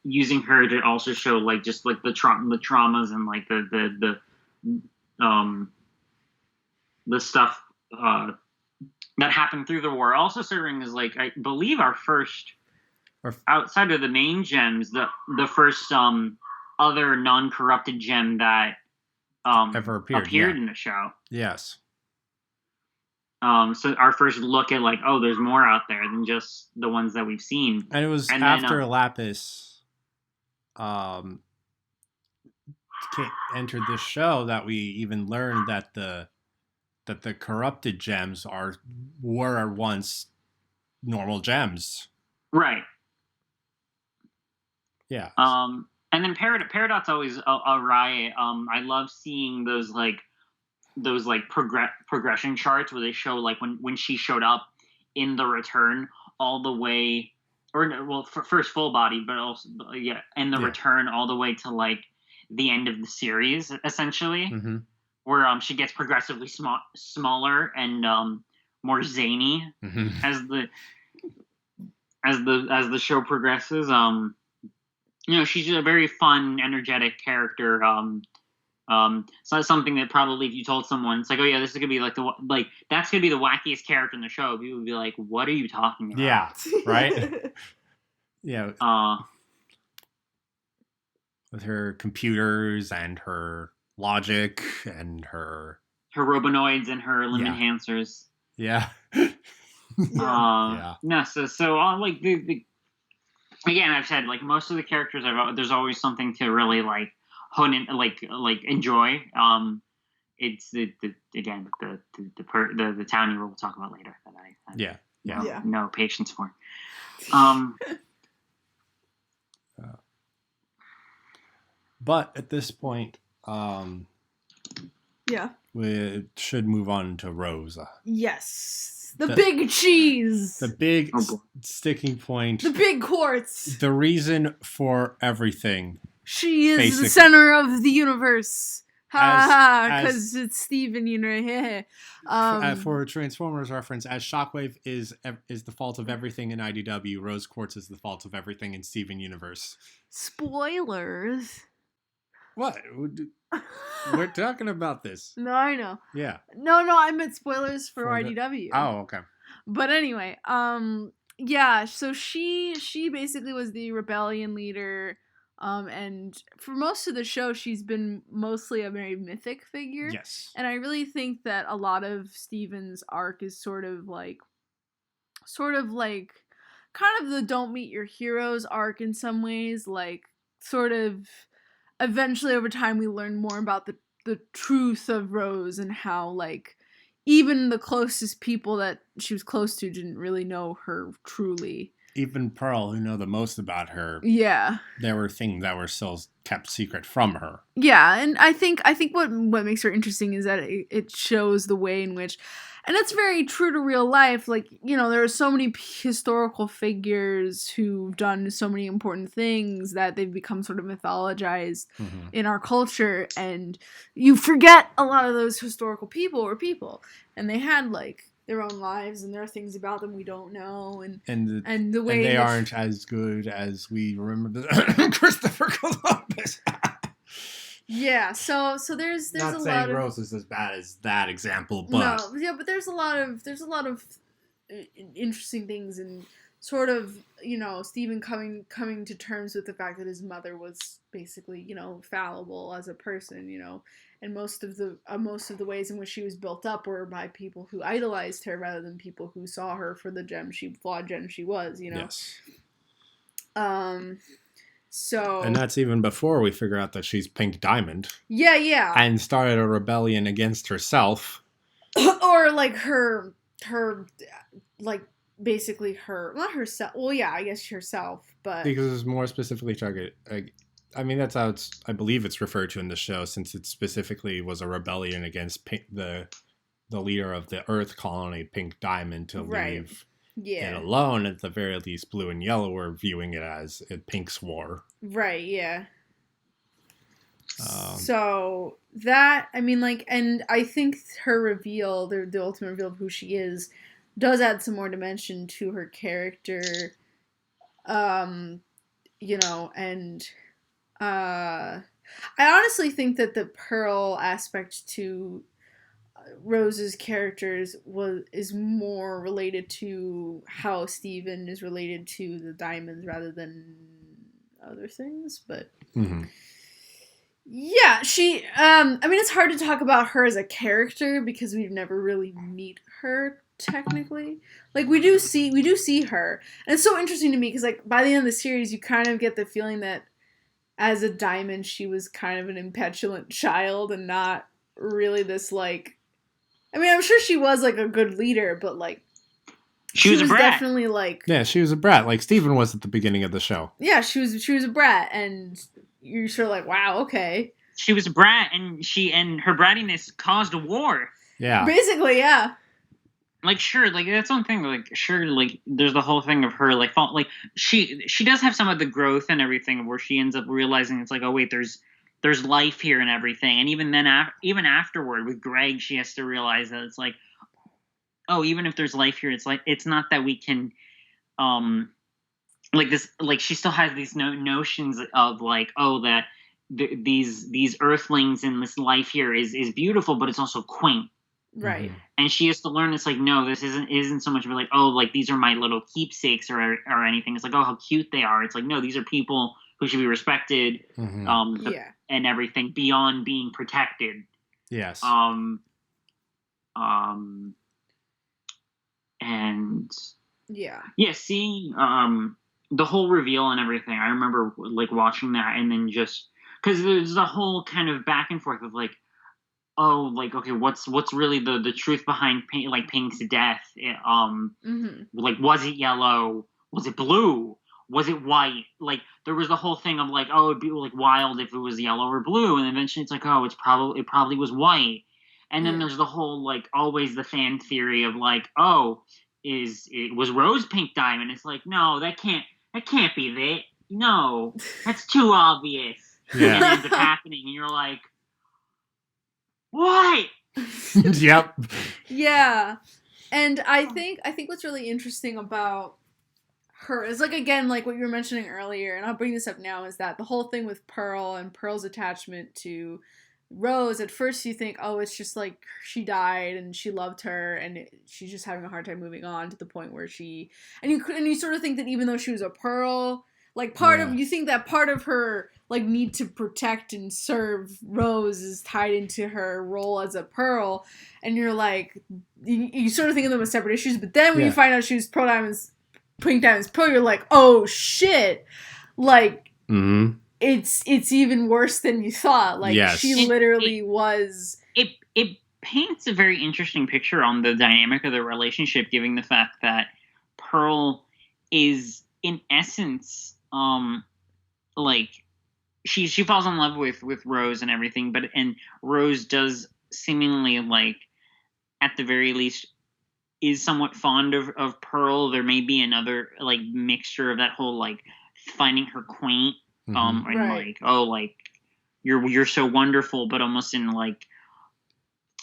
using her to also show like just like the traumas and like the stuff that happened through the war, also serving as like, I believe our first, outside of the main gems, the first other non-corrupted gem that ever appeared in the show. Yes. So our first look at like, oh, there's more out there than just the ones that we've seen. And it was after Lapis entered this show that we even learned that the corrupted gems were once normal gems. Right. Yeah. And then Peridot's always a riot. I love seeing those progression charts where they show like when she showed up in the return all the way, first full body, but also in the return all the way to like the end of the series essentially, where she gets progressively smaller and more zany as the show progresses. She's a very fun, energetic character. So that's something that probably if you told someone, it's like, oh yeah, this is gonna be that's gonna be the wackiest character in the show. People would be like, what are you talking about? Yeah, right. Yeah. With her computers and her logic and her robonoids and her limb enhancers. Yeah. No, so like the again, I've said like most of the characters there's always something to really like hone in, like enjoy. It's the townie we'll talk about later that I have no patience for. But at this point, we should move on to Rosa. Yes. The big cheese. The big sticking point. The big quartz. The reason for everything. She is basically the center of the universe. Because it's Steven, for Transformers reference, as Shockwave is the fault of everything in IDW, Rose Quartz is the fault of everything in Steven Universe. Spoilers. What? We're talking about this. No, I know. Yeah. No, I meant spoilers for IDW. Oh, okay. But anyway, so she basically was the rebellion leader, and for most of the show, she's been mostly a very mythic figure. Yes. And I really think that a lot of Steven's arc is sort of like kind of the don't meet your heroes arc in some ways, like sort of eventually over time we learn more about the truth of Rose and how like even the closest people that she was close to didn't really know her truly. Even Pearl, who know the most about her. Yeah. There were things that were still kept secret from her. Yeah, and I think what makes her interesting is that it shows the way in which, and that's very true to real life, like, there are so many historical figures who've done so many important things that they've become sort of mythologized in our culture, and you forget a lot of those historical people were people, and they had, like, their own lives, and there are things about them we don't know, and the way and they aren't as good as we remember Christopher Columbus. Yeah, so there's not a saying lot of Rose is as bad as that example, but but there's a lot of interesting things, and sort of Steven coming to terms with the fact that his mother was basically fallible as a person, and most of the ways in which she was built up were by people who idolized her rather than people who saw her for the flawed gem she was. Yes. So, and that's even before we figure out that she's Pink Diamond. Yeah. And started a rebellion against herself. Or like her like basically not herself. Well, yeah, I guess herself, but because it's more specifically targeted. I mean, that's how I believe it's referred to in the show, since it specifically was a rebellion against the leader of the Earth colony, Pink Diamond, to leave. Yeah. And alone, at the very least, Blue and Yellow were viewing it as Pink's war. Right, yeah. So that, I mean, like, and I think her reveal, the ultimate reveal of who she is, does add some more dimension to her character. And I honestly think that the Pearl aspect to Rose's characters is more related to how Steven is related to the diamonds rather than other things, but yeah, she I mean, it's hard to talk about her as a character because we've never really meet her technically. Like, we do see her, and it's so interesting to me because, like, by the end of the series you kind of get the feeling that as a diamond she was kind of an impetulant child and not really this, like, I mean, I'm sure she was, like, a good leader, but, like, she was a brat. Definitely, like... Yeah, she was a brat, like Steven was at the beginning of the show. Yeah, she was a brat, and you're sort of like, wow, okay. She was a brat, and her brattiness caused a war. Yeah. Basically, yeah. Like, sure, like, that's one thing, like, sure, like, there's the whole thing of her, like, she does have some of the growth and everything where she ends up realizing it's like, oh, wait, there's life here and everything. And even then, even afterward with Greg, she has to realize that it's like, oh, even if there's life here, it's like, it's not that we can, like this, like, she still has these notions of like, oh, that these earthlings and this life here is beautiful, but it's also quaint. Right. And she has to learn it's like, no, this isn't so much of like, oh, like these are my little keepsakes or anything. It's like, oh, how cute they are. It's like, no, these are people who should be respected, and everything beyond being protected. Yes. And seeing the whole reveal and everything. I remember like watching that and then just because there's a whole kind of back and forth of like, oh, like, okay, what's really the truth behind Pink's death? Like, was it yellow? Was it blue? Was it white? Like, there was the whole thing of like, oh, it'd be like wild if it was yellow or blue, and eventually it's like, oh, it probably was white. And then there's the whole like always the fan theory of like, oh, it was rose pink diamond? It's like, no, that can't be that. No, that's too obvious. Yeah. And it ends up happening, and you're like, what? Yep. Yeah. And I think what's really interesting about her is like, again, like what you were mentioning earlier, and I'll bring this up now, is that the whole thing with Pearl and Pearl's attachment to Rose, at first you think, oh, it's just like she died and she loved her and she's just having a hard time moving on, to the point where you sort of think that even though she was a Pearl, like you think that part of her like need to protect and serve Rose is tied into her role as a Pearl, and you're like, you sort of think of them as separate issues, but then when you find out she was Pink Diamond's Pearl, you're like, oh shit, like it's even worse than you thought. Like, she literally was. It paints a very interesting picture on the dynamic of the relationship, given the fact that Pearl is in essence like she falls in love with Rose and everything, and Rose does seemingly, like, at the very least, is somewhat fond of Pearl. There may be another like mixture of that whole like finding her quaint, and like, oh, like you're so wonderful, but almost in like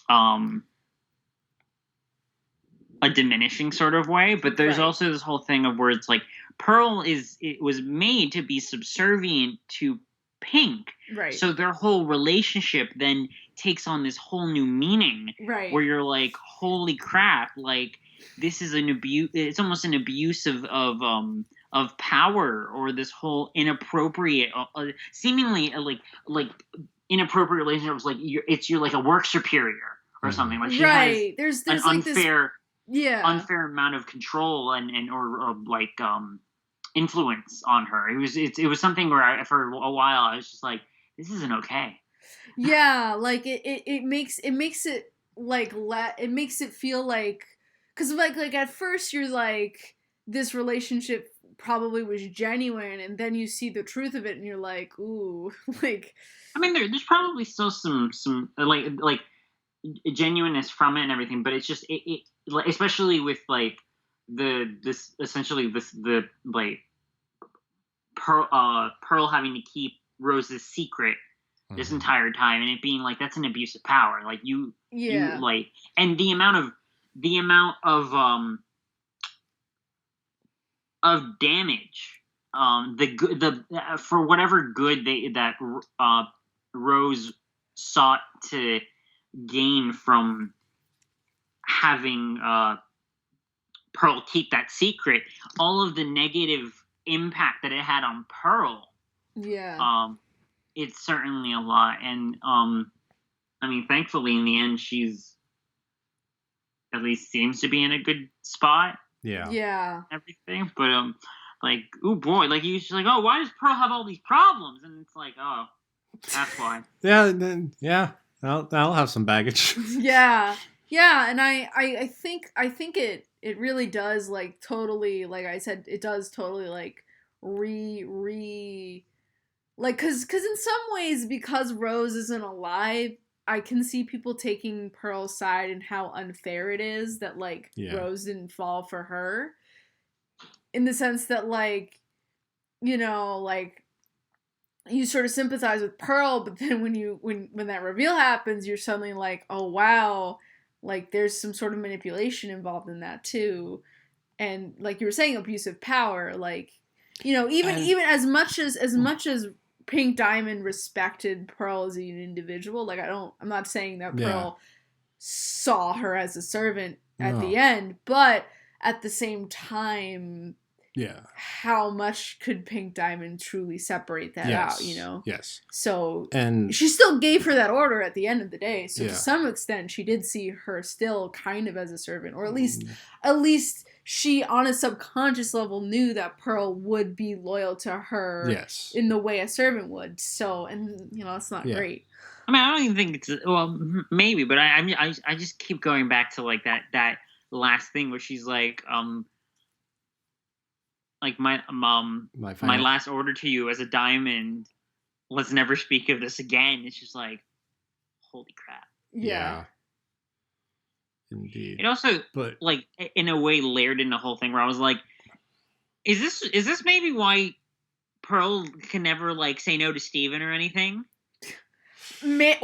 a diminishing sort of way. But there's also this whole thing of where it's like Pearl was made to be subservient to Pink, right? So their whole relationship then takes on this whole new meaning, right? Where you're like, holy crap, like this is an abuse. It's almost an abuse of power, or this whole inappropriate, seemingly like inappropriate relationships. Like you're like a work superior or something. Like she has there's an like unfair, this, unfair amount of control and or like influence on her. It was something where for a while I was just like, this isn't okay. Yeah, like it makes it like it makes it feel like, because like at first you're like, this relationship probably was genuine, and then you see the truth of it and you're like, ooh, like, I mean, there's probably still some like genuineness from it and everything, but it's just it especially with like the Pearl having to keep Rose's secret this entire time, and it being like, that's an abuse of power. Like you like, and the amount of damage, for whatever good that Rose sought to gain from having Pearl keep that secret, all of the negative impact that it had on Pearl, it's certainly a lot. And I mean, thankfully in the end she's at least seems to be in a good spot, everything. But like, oh boy, like she's like, oh, why does Pearl have all these problems? And it's like, oh, that's why. I'll have some baggage. And I think it really does, like, totally, like I said, it does totally like like, cause in some ways, because Rose isn't alive, I can see people taking Pearl's side and how unfair it is that, like, Rose didn't fall for her. In the sense that, like, you know, like, you sort of sympathize with Pearl, but then when that reveal happens, you're suddenly like, oh wow, like there's some sort of manipulation involved in that too. And like you were saying, abusive power, like, you know, even as much as Pink Diamond respected Pearl as an individual, like I'm not saying that Pearl saw her as a servant at the end, but at the same time, how much could Pink Diamond truly separate that out, you know? Yes. So, and she still gave her that order at the end of the day. So to some extent, she did see her still kind of as a servant, or at least she, on a subconscious level, knew that Pearl would be loyal to her in the way a servant would. So, and you know, it's not great. I mean, I don't even think it's, well, maybe, but I just keep going back to like that last thing where she's like my last order to you as a diamond, let's never speak of this again. It's just like, holy crap. Yeah. Indeed. It also, like, in a way, layered in the whole thing where I was like, is this maybe why Pearl can never, like, say no to Steven or anything? I never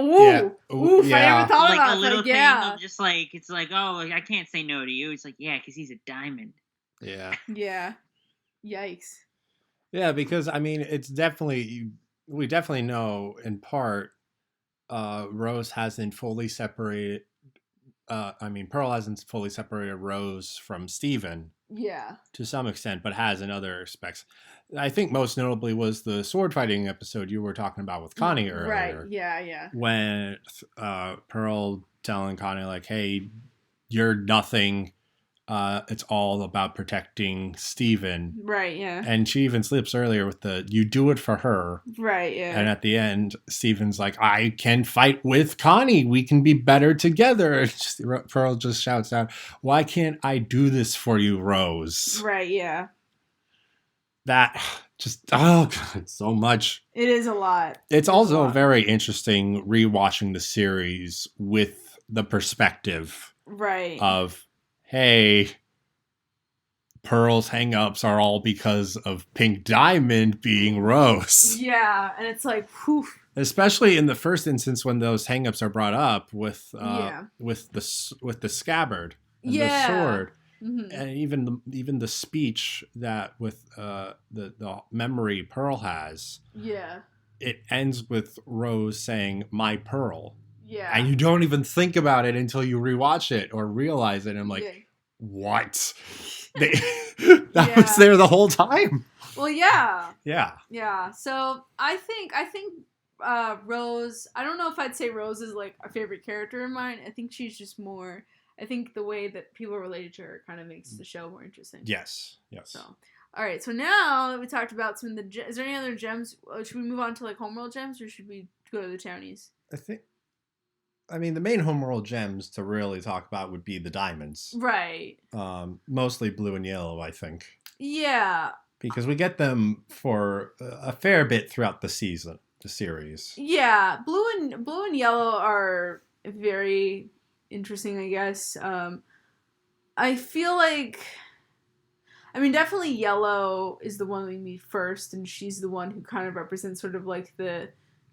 thought like about a little that. thing Yeah. of just like, it's like, oh, I can't say no to you. It's like, yeah, because he's a diamond. Yeah. Yeah. Yikes. Yeah, because I mean, we definitely know in part, Rose hasn't fully separated. Pearl hasn't fully separated Rose from Steven. Yeah. To some extent, but has in other respects. I think most notably was the sword fighting episode you were talking about with Connie earlier. Right. Yeah. When Pearl telling Connie like, "Hey, you're nothing. It's all about protecting Steven." Right, yeah. And she even slips earlier with you do it for her. Right, yeah. And at the end, Steven's like, I can fight with Connie. We can be better together. Pearl just shouts out, why can't I do this for you, Rose? Right, yeah. That just, oh God, so much. It is a lot. It's also very interesting rewatching the series with the perspective of, hey, Pearl's hang-ups are all because of Pink Diamond being Rose. Yeah, and it's like, whew. Especially in the first instance when those hang-ups are brought up with the scabbard and the sword. Mm-hmm. And even the speech that with the memory Pearl has. Yeah. It ends with Rose saying, "My Pearl." Yeah. And you don't even think about it until you rewatch it or realize it. And I'm like, what? That was there the whole time. Well, yeah. Yeah. Yeah. So I think Rose, I don't know if I'd say Rose is like a favorite character of mine. I think she's just more, I think the way that people relate to her kind of makes the show more interesting. Yes. So, all right. So now that we talked about some of the, is there any other gems? Should we move on to like homeworld gems or should we go to the townies? I mean, the main homeworld gems to really talk about would be the diamonds. Right. Mostly blue and yellow, I think. Yeah. Because we get them for a fair bit throughout the series. Yeah. Blue and yellow are very interesting, I guess. I feel like, I mean, definitely yellow is the one we meet first, and she's the one who kind of represents sort of like the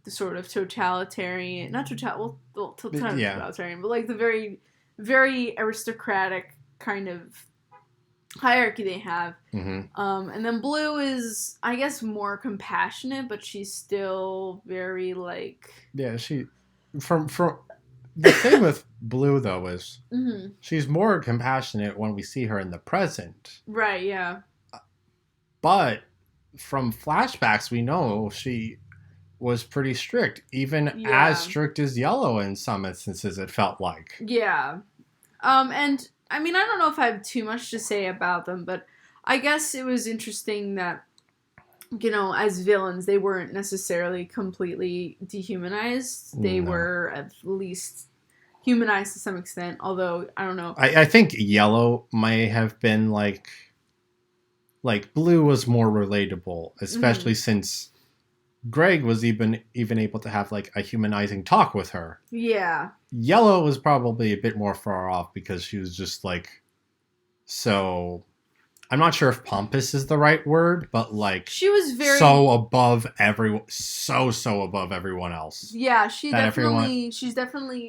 sort of totalitarian, totalitarian, but like the very, very aristocratic kind of hierarchy they have. Mm-hmm. And then blue is, I guess, more compassionate, but she's still very like... Yeah, from the thing with blue, though, is she's more compassionate when we see her in the present. Right, yeah. But from flashbacks, we know she was pretty strict, even as strict as yellow in some instances, it felt like. Yeah. And, I mean, I don't know if I have too much to say about them, but I guess it was interesting that, you know, as villains, they weren't necessarily completely dehumanized. They were at least humanized to some extent, although, I don't know. I think yellow might have been like blue was more relatable, especially since Greg was even able to have like a humanizing talk with her. Yeah. Yellow was probably a bit more far off because she was just like so. I'm not sure if pompous is the right word, but like she was very so above everyone, so above everyone else. Yeah, she's definitely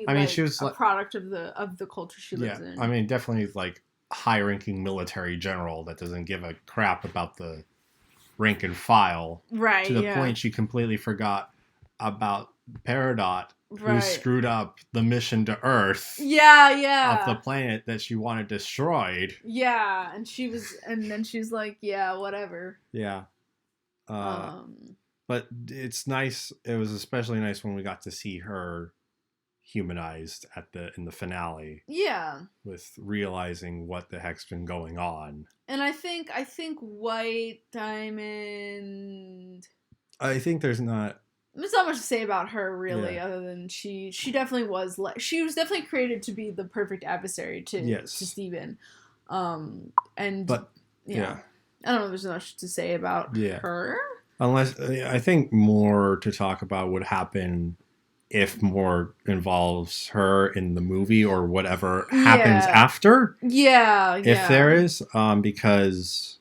I mean, like she was a like, product of the culture she lives in. I mean, definitely like high-ranking military general that doesn't give a crap about the rank and file. Right. To the point she completely forgot about Peridot, who screwed up the mission to Earth. Yeah. Of the planet that she wanted destroyed. Yeah, and then she's like, yeah, whatever. Yeah. But it's nice. It was especially nice when we got to see her humanized in the finale. Yeah. With realizing what the heck's been going on. And I think White Diamond. I think there's not much to say about her really, other than she definitely was she was definitely created to be the perfect adversary to Steven. But I don't know if there's much to say about her. Unless I think more to talk about would happen if more involves her in the movie or whatever happens after. Yeah. If there is, because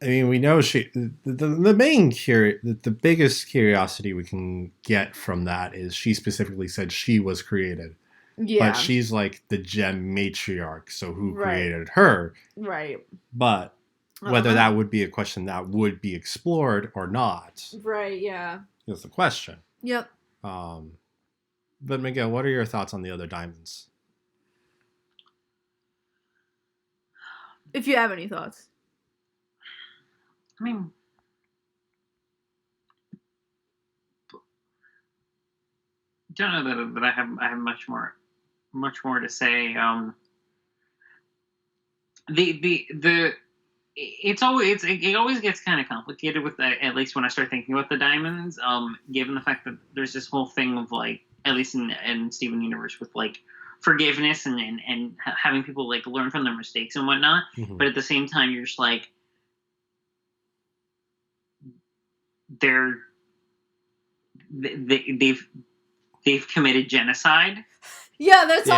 I mean, we know the main the biggest curiosity we can get from that is she specifically said she was created. Yeah. But she's like the gem matriarch, so who created her? Right. But whether that would be a question that would be explored or not. Right, yeah. Is the question. Yep. But Miguel, what are your thoughts on the other diamonds? If you have any thoughts. I mean, don't know that I have much more to say. It always gets kind of complicated with at least when I start thinking about the diamonds. Given the fact that there's this whole thing of like, at least in Steven Universe, with like forgiveness and having people like learn from their mistakes and whatnot. Mm-hmm. But at the same time, you're just like, they've committed genocide. Yeah, there's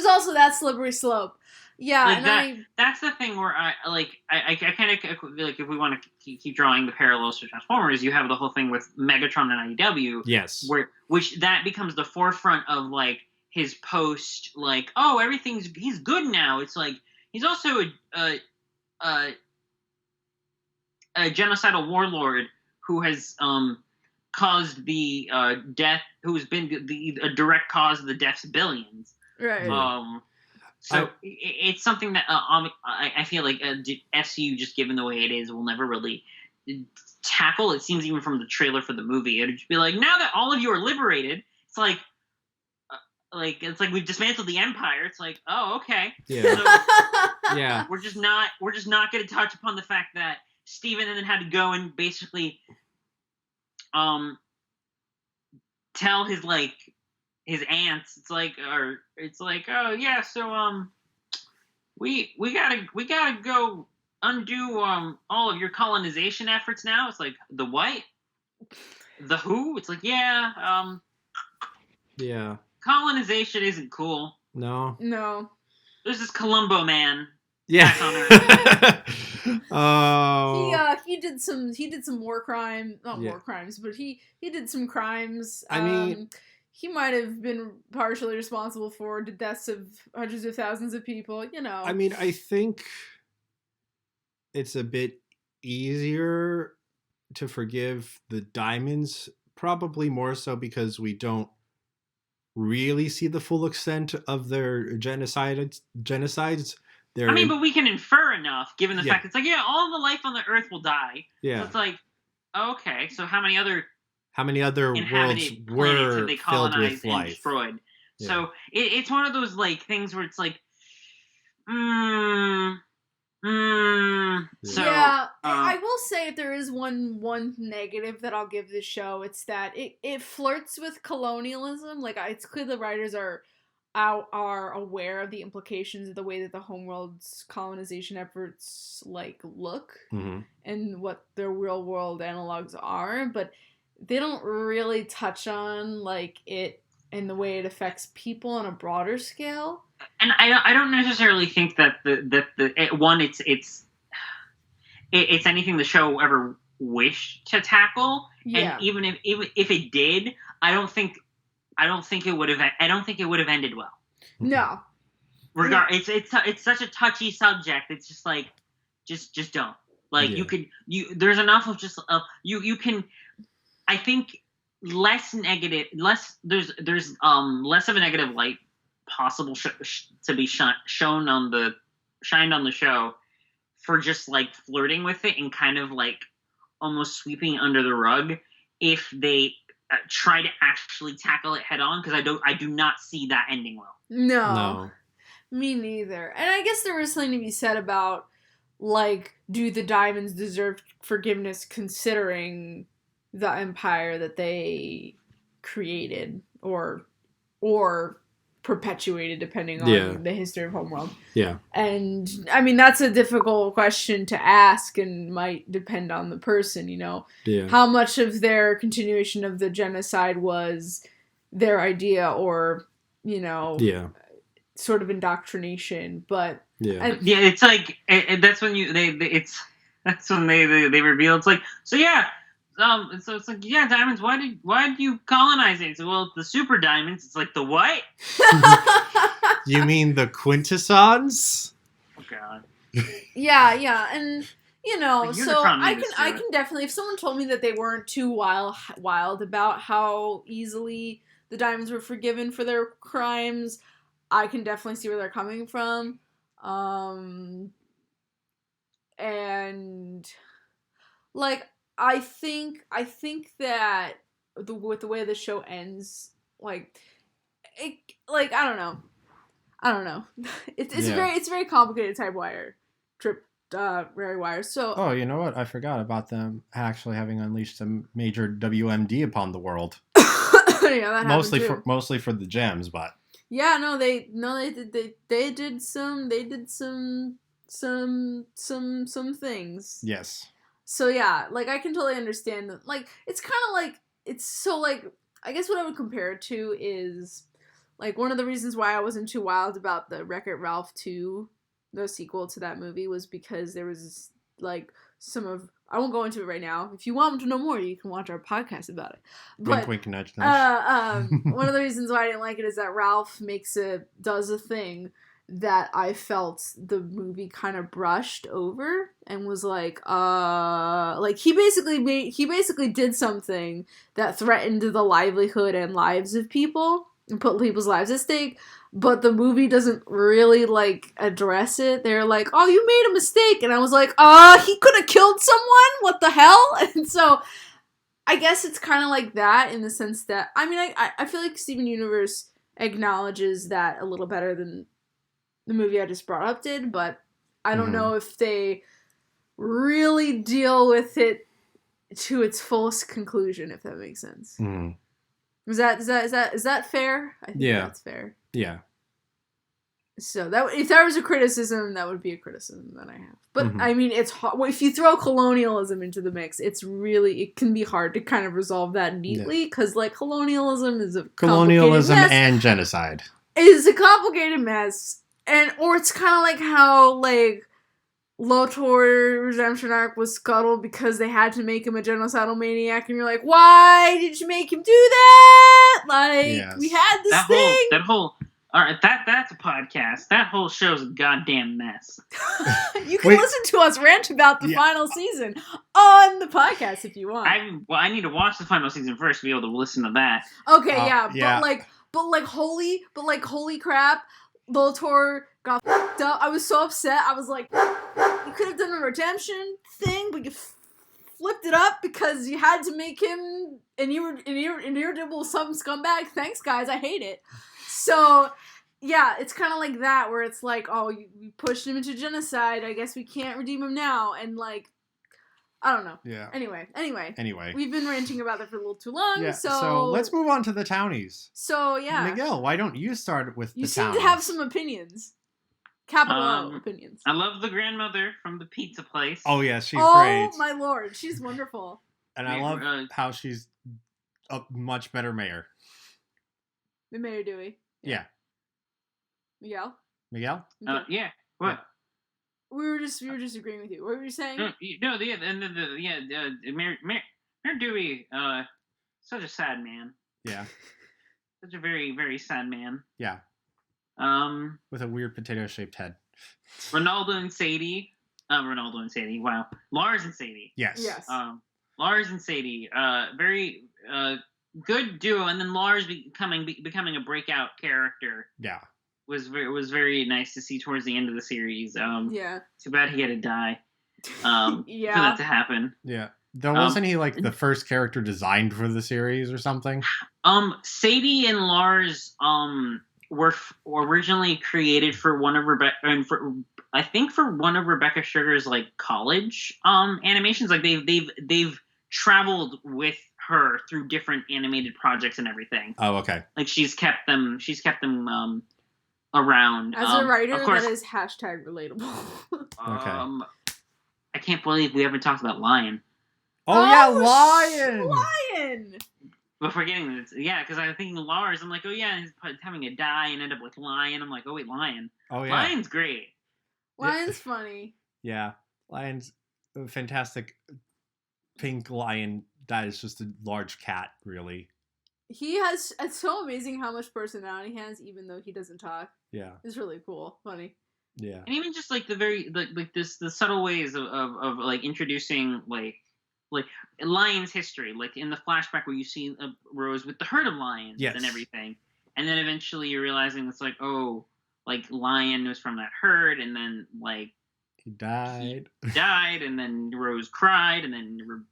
also that slippery slope. Yeah, like that's the thing where I kind of like, if we want to keep drawing the parallels to Transformers, you have the whole thing with Megatron and IDW. Yes. Which that becomes the forefront of like his post, like, oh, he's good now. It's like he's also a genocidal warlord who has caused the death, who's been a direct cause of the deaths of billions. Right. So it's something that I feel like SU, just given the way it is, will never really tackle. It seems even from the trailer for the movie, it'd just be like, now that all of you are liberated, it's like we've dismantled the Empire. It's like, oh, okay. Yeah. So, yeah. We're just not going to touch upon the fact that Steven then had to go and basically tell his aunts, it's like, oh yeah, so we gotta go undo all of your colonization efforts now. It's like, the what? The who? It's like, yeah, colonization isn't cool. No. There's this Columbo man. Yeah. Oh. He did some war crime, not war crimes, but he did some crimes. I mean, he might have been partially responsible for the deaths of hundreds of thousands of people, you know. I mean, I think it's a bit easier to forgive the diamonds, probably more so because we don't really see the full extent of their genocides. I mean, but we can infer enough, given the fact it's like, all the life on the Earth will die. Yeah. So it's like, okay, so how many other worlds were have they colonized and destroyed? Yeah. So it's one of those like things where it's like, So, I will say if there is one negative that I'll give this show, it's that it flirts with colonialism. Like, it's clear the writers are are aware of the implications of the way that the homeworld's colonization efforts like look and what their real world analogs are, but they don't really touch on like it and the way it affects people on a broader scale. And I don't necessarily think that it's anything the show ever wished to tackle. Yeah. And even if it did, I don't think it would have ended well. No. It's such a touchy subject. It's just like just don't. Like there's enough of just you can. I think there's less of a negative light possible to be shined on the show for just like flirting with it and kind of like almost sweeping it under the rug if they try to actually tackle it head on, because I do not see that ending well. No, me neither. And I guess there was something to be said about like, do the diamonds deserve forgiveness considering the empire that they created or perpetuated, depending on the history of Homeworld. Yeah. And, I mean, that's a difficult question to ask and might depend on the person, you know? Yeah. How much of their continuation of the genocide was their idea or, you know, sort of indoctrination, but... Yeah, it's like, that's when that's when they reveal, it's like, so it's like, yeah, diamonds, why did you colonize it? So, well, the super diamonds. It's like, the what? You mean the quintessons? Oh god. Yeah, and you know, so I can definitely, if someone told me that they weren't too wild about how easily the diamonds were forgiven for their crimes, I can definitely see where they're coming from. And like, I think that with the way the show ends, like, it, like, I don't know. It's very complicated trip Rary Wire. So oh, you know what? I forgot about them actually having unleashed a major WMD upon the world. That mostly for the gems, but yeah, they did some things. Yes. So yeah, like, I can totally understand that. Like, it's kind of like, it's so like, I guess what I would compare it to is like, one of the reasons why I wasn't too wild about the Wreck-It Ralph 2, the sequel to that movie, was because there was like I won't go into it right now. If you want to know more, you can watch our podcast about it. But, wink, nudge, nudge. One of the reasons why I didn't like it is that Ralph does a thing that I felt the movie kind of brushed over and was like he basically did something that threatened the livelihood and lives of people and put people's lives at stake, but the movie doesn't really like address it. They're like, oh, you made a mistake, and I was like, he could have killed someone, what the hell? And so I guess it's kind of like that, in the sense that, I mean, I feel like Steven Universe acknowledges that a little better than the movie I just brought up did, but I don't know if they really deal with it to its fullest conclusion, if that makes sense. Mm. Is that fair? I think that's fair. Yeah. So that, if there was a criticism, that would be a criticism that I have. But I mean, it's hard. Well, if you throw colonialism into the mix, it can be hard to kind of resolve that neatly, because like, colonialism is a colonialism mess. And genocide is a complicated mess. Or it's kind of like how, like, Lotor Redemption Arc was scuttled because they had to make him a genocidal maniac, and you're like, why did you make him do that? Like, we had this thing. Alright, that's a podcast. That whole show's a goddamn mess. You can listen to us rant about the final season on the podcast if you want. I need to watch the final season first to be able to listen to that. Okay, but holy crap. Lotor got fucked up. I was so upset. I was like, you could have done a redemption thing, but you flipped it up because you had to make him an irredeemable some scumbag. Thanks, guys. I hate it. So, yeah, it's kind of like that, where it's like, oh, you pushed him into genocide. I guess we can't redeem him now. And, like, I don't know. Yeah. Anyway. We've been ranting about that for a little too long, Yeah. so... So let's move on to the townies. So, yeah. Miguel, why don't you start with the townies? You seem to have some opinions. Capital O opinions. I love the grandmother from the pizza place. Oh, yeah, she's great. Oh, my lord. She's wonderful. And I love how she's a much better mayor. The Mayor Dewey. Yeah. Miguel? Okay. Yeah. What? We were just agreeing with you. What were you saying? Mayor Dewey, such a sad man. Yeah. Such a very, very sad man. Yeah. With a weird potato-shaped head. Ronaldo and Sadie. Wow. Lars and Sadie. Yes. Lars and Sadie. Very good duo, and then Lars becoming a breakout character. Yeah. Was very nice to see towards the end of the series. Yeah. Too bad he had to die. For that to happen. Yeah. Though wasn't he like the first character designed for the series or something? Sadie and Lars were originally created for one of Rebecca Sugar's like college animations. Like they've traveled with her through different animated projects and everything. Oh, okay. Like she's kept them around. As a writer, of course, that is #relatable. Okay. I can't believe we haven't talked about Lion. Oh yeah, Lion! Lion! But forgetting this, because I was thinking Lars, I'm like, oh yeah, he's having a die and end up like Lion. I'm like, oh wait, Lion. Oh yeah. Lion's great. Lion's funny. Yeah. Lion's a fantastic pink lion that is just a large cat, really. It's so amazing how much personality he has, even though he doesn't talk. Yeah. It's really cool. Funny. Yeah. And even just like the subtle ways of like introducing like Lion's history, like in the flashback where you see Rose with the herd of lions and everything. And then eventually you're realizing it's like, oh, like Lion was from that herd, and then like he died, and then Rose cried, and then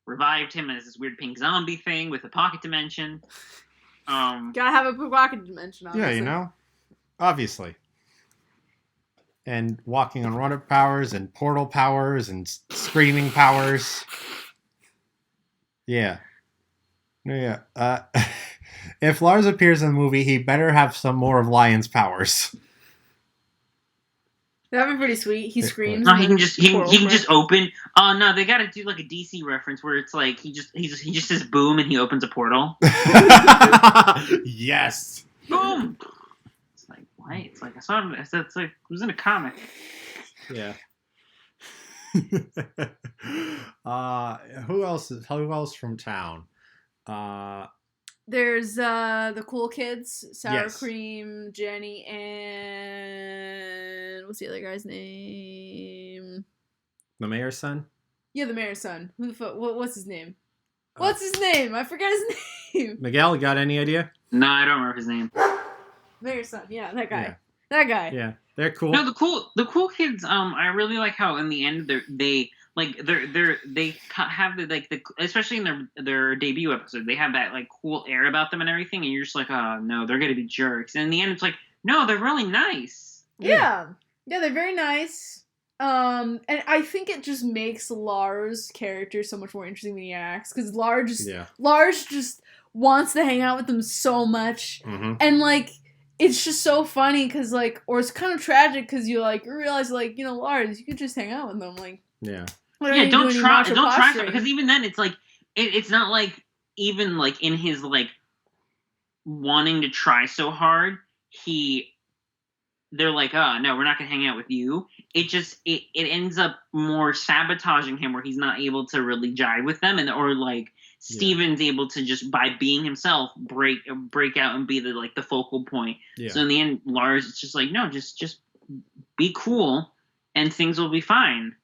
revived him as this weird pink zombie thing with a pocket dimension. Gotta have a pocket dimension, obviously. Yeah, obviously. And walking on run-up powers and portal powers and screaming powers. Yeah. Yeah. If Lars appears in the movie, he better have some more of Lion's powers. That'd be pretty sweet. He screams. No, he can just open. Oh no, they got to do like a DC reference where it's like he just says boom and he opens a portal. Yes. Boom. It's like what? It's like I saw him. It's like it was in a comic. Yeah. Who else from town? There's the cool kids, Sour Cream, Jenny, and what's the other guy's name? The mayor's son? Yeah, the mayor's son. Who the fuck? What's his name? What's his name? I forgot his name. Miguel, you got any idea? No, I don't remember his name. Mayor's son. Yeah, that guy. Yeah. That guy. Yeah, they're cool. No, the cool kids. I really like how in the end they have the especially in their debut episode, they have that like cool air about them and everything, and you're just like, oh no, they're gonna be jerks. And in the end, it's like, no, they're really nice. Yeah, they're very nice. And I think it just makes Lars' character so much more interesting when he acts, because Lars just wants to hang out with them so much, and like it's just so funny because like, or it's kind of tragic because you realize Lars, you could just hang out with them, like don't try because even then it's like it's not like even like in his like wanting to try so hard they're like, oh no, we're not gonna hang out with you. It ends up more sabotaging him where he's not able to really jive with them, or like Steven's able to just by being himself break out and be the focal point. So in the end, Lars is just like, no, just be cool and things will be fine.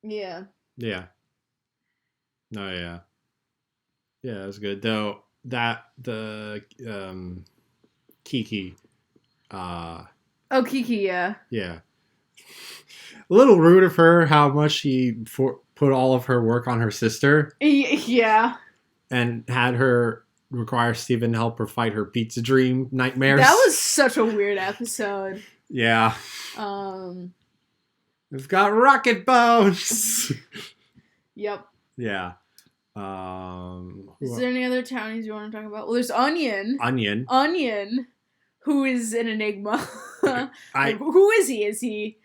Yeah. No, yeah. Yeah, it was good. Though the Kiki. Kiki, yeah. Yeah. A little rude of her how much she put all of her work on her sister. Yeah. And had her require Steven to help her fight her pizza dream nightmares. That was such a weird episode. Yeah. We've got rocket bones. Yep. Yeah. Is there any other townies you want to talk about? Well, there's Onion. Onion, who is an enigma. Who is he? Is he...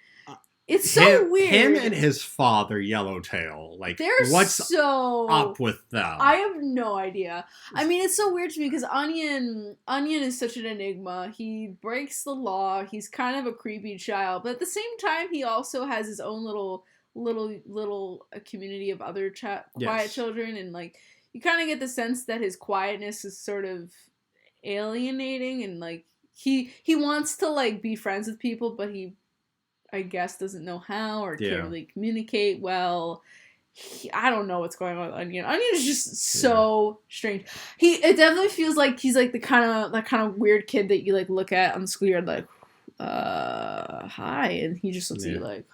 It's so weird. Him and his father, Yellowtail. Like, what's up with them? I have no idea. I mean, it's so weird to me because Onion is such an enigma. He breaks the law. He's kind of a creepy child, but at the same time, he also has his own little community of other quiet children, and like you kind of get the sense that his quietness is sort of alienating, and like he wants to like be friends with people, but he, I guess, doesn't know how or can't really communicate well. I don't know what's going on with Onion. Onion is just so strange. It definitely feels like he's like that kind of weird kid that you like look at on the schoolyard like, hi, and he just looks at you like,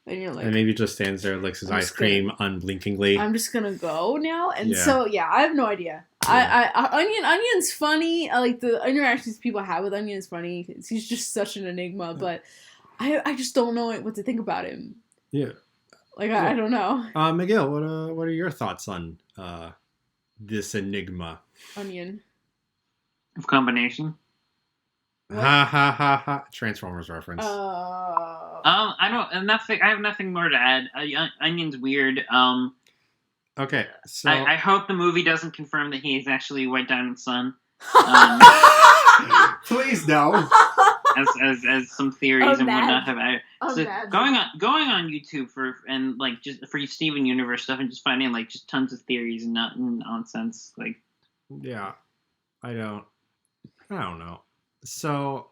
and you're like, and maybe just stands there, licks his ice cream unblinkingly. I'm just gonna go now, and so I have no idea. Yeah. Onion's funny. I like the interactions people have with Onion is funny. He's just such an enigma, but I just don't know what to think about him. Yeah. Like, I don't know. Miguel, what are your thoughts on this enigma? Onion. Of combination. Ha ha ha ha! Transformers reference. I have nothing more to add. Onion's weird. Okay, so I hope the movie doesn't confirm that he is actually White Diamond's son. Please no. As some theories and whatnot have. Going on YouTube for Steven Universe stuff and just finding like just tons of theories and nonsense like. Yeah, I don't know. So,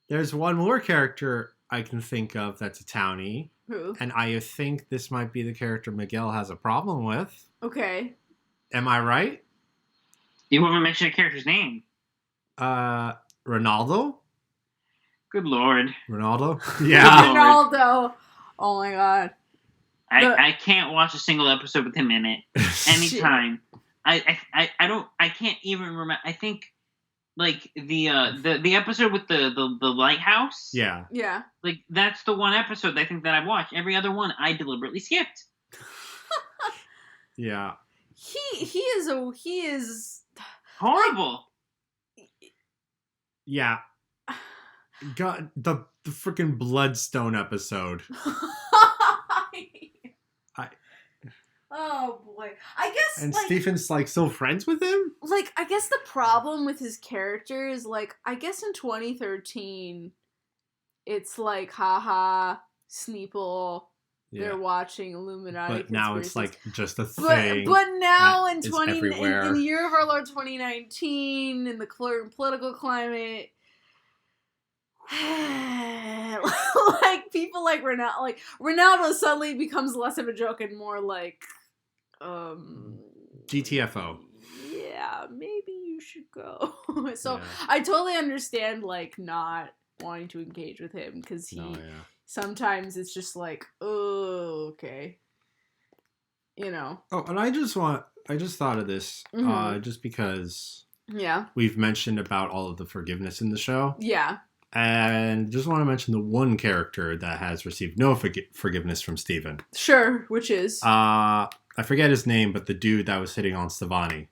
there's one more character I can think of that's a townie. Who? And I think this might be the character Miguel has a problem with. Okay. Am I right? You haven't mentioned a character's name. Ronaldo? Good lord. Ronaldo? Yeah. Ronaldo. Oh my god. I can't watch a single episode with him in it. Anytime. I can't even remember. I think like the episode with the lighthouse. Yeah. Yeah. Like that's the one episode I think that I've watched. Every other one I deliberately skipped. Yeah. He is horrible. Yeah. God, the freaking Bloodstone episode. Oh boy. I guess and Stephen's like still friends with him? Like I guess the problem with his character is like I guess in 2013 it's like haha Sneeple they're watching Illuminati but now it's like just a thing. But now in the year of our Lord 2019 in the political climate like people like Ronaldo suddenly becomes less of a joke and more like GTFO. Yeah, maybe you should go. So I totally understand like not wanting to engage with him because sometimes it's just like, oh, okay, you know. Oh, and I just thought of this just because we've mentioned about all of the forgiveness in the show. Yeah. And just want to mention the one character that has received no forgiveness from Steven. Sure, which is? I forget his name, but the dude that was hitting on Stevani.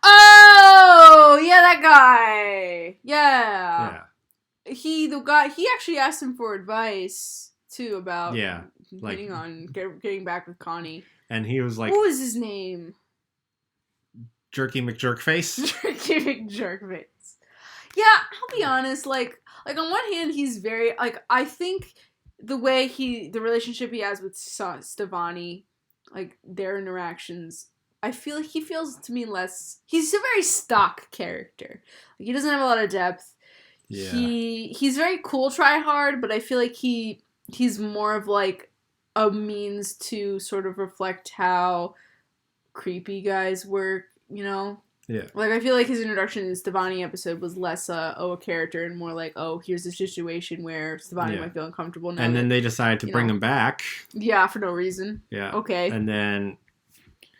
Oh, yeah, that guy. Yeah. He actually asked him for advice, too, about getting back with Connie. And he was like... What was his name? Jerky McJerkface? Jerky McJerkface. Yeah, I'll be honest, like on one hand, he's very, like, I think the relationship he has with Stevani, like, their interactions, I feel like he feels to me less, he's a very stock character. Like, he doesn't have a lot of depth. Yeah. He's very cool, try hard, but I feel like he's more of, like, a means to sort of reflect how creepy guys work, you know? Yeah. Like, I feel like his introduction in the Stevani episode was less, a character and more like, oh, here's a situation where Stevani might feel uncomfortable now. And then they decided to bring him back. Yeah, for no reason. Yeah. Okay. And then,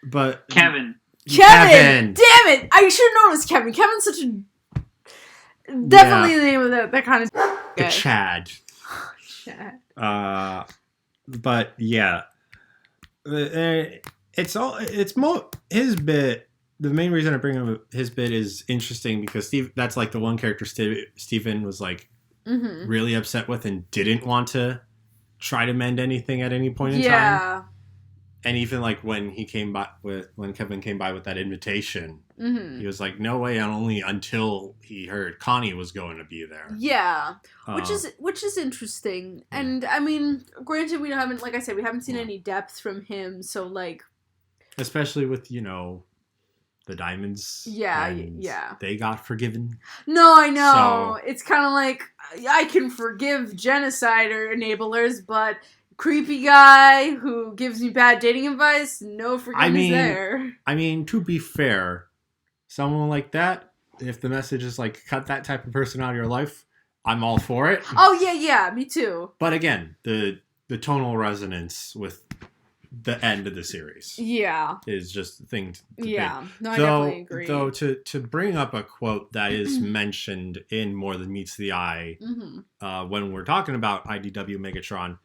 but... Kevin! Damn it! I should have known it was Kevin. Kevin's such a... Definitely the name of that kind of... The Chad. Chad. But, yeah. It's more his bit. The main reason I bring up his bit is interesting because that's like the one character Steven was like really upset with and didn't want to try to mend anything at any point in time. And even like when Kevin came by with that invitation, he was like, "No way!" And only until he heard Connie was going to be there. Yeah, which is interesting. Yeah. And I mean, granted, we haven't, like I said, we haven't seen any depth from him. So like, especially with the diamonds. Yeah. They got forgiven. No, I know. So, it's kind of like I can forgive genocide or enablers, but creepy guy who gives me bad dating advice, no forgiveness there. I mean, to be fair, someone like that, if the message is like cut that type of person out of your life, I'm all for it. Oh yeah, me too. But again, the tonal resonance with the end of the series, is just a thing. I definitely agree. Though to bring up a quote that is mentioned in More Than Meets the Eye, when we're talking about IDW Megatron.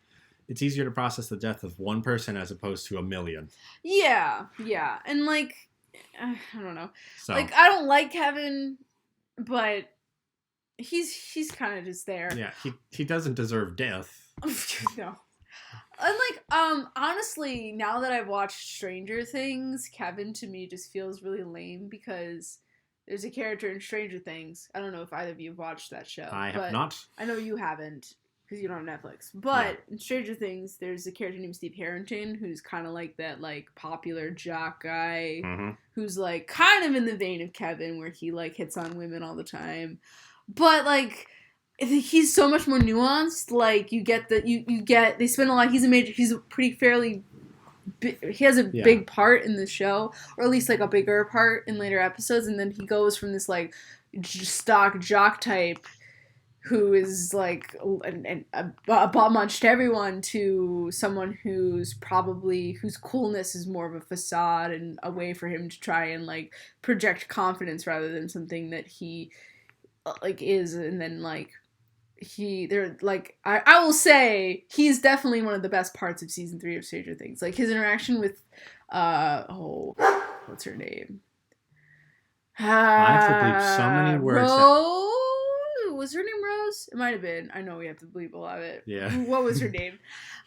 It's easier to process the death of one person as opposed to a million. Yeah. And, like, I don't know. So, like, I don't like Kevin, but he's kind of just there. Yeah, he doesn't deserve death. No. And, like, honestly, now that I've watched Stranger Things, Kevin, to me, just feels really lame because there's a character in Stranger Things. I don't know if either of you have watched that show. I have not. I know you haven't. Because you don't have Netflix. But in Stranger Things, there's a character named Steve Harrington who's kind of like that, like, popular jock guy who's, like, kind of in the vein of Kevin where he, like, hits on women all the time. But, like, he's so much more nuanced. Like, they spend a lot, he has a big part in the show, or at least, like, a bigger part in later episodes, and then he goes from this, like, stock jock type who is like a bum munch to everyone to someone whose coolness is more of a facade and a way for him to try and like project confidence rather than something that he like is. And then like I will say he's definitely one of the best parts of season 3 of Stranger Things. Like his interaction with what's her name? I have to bleep so many words. Was her name Rose? It might have been. I know we have to bleep a lot of it. Yeah. What was her name?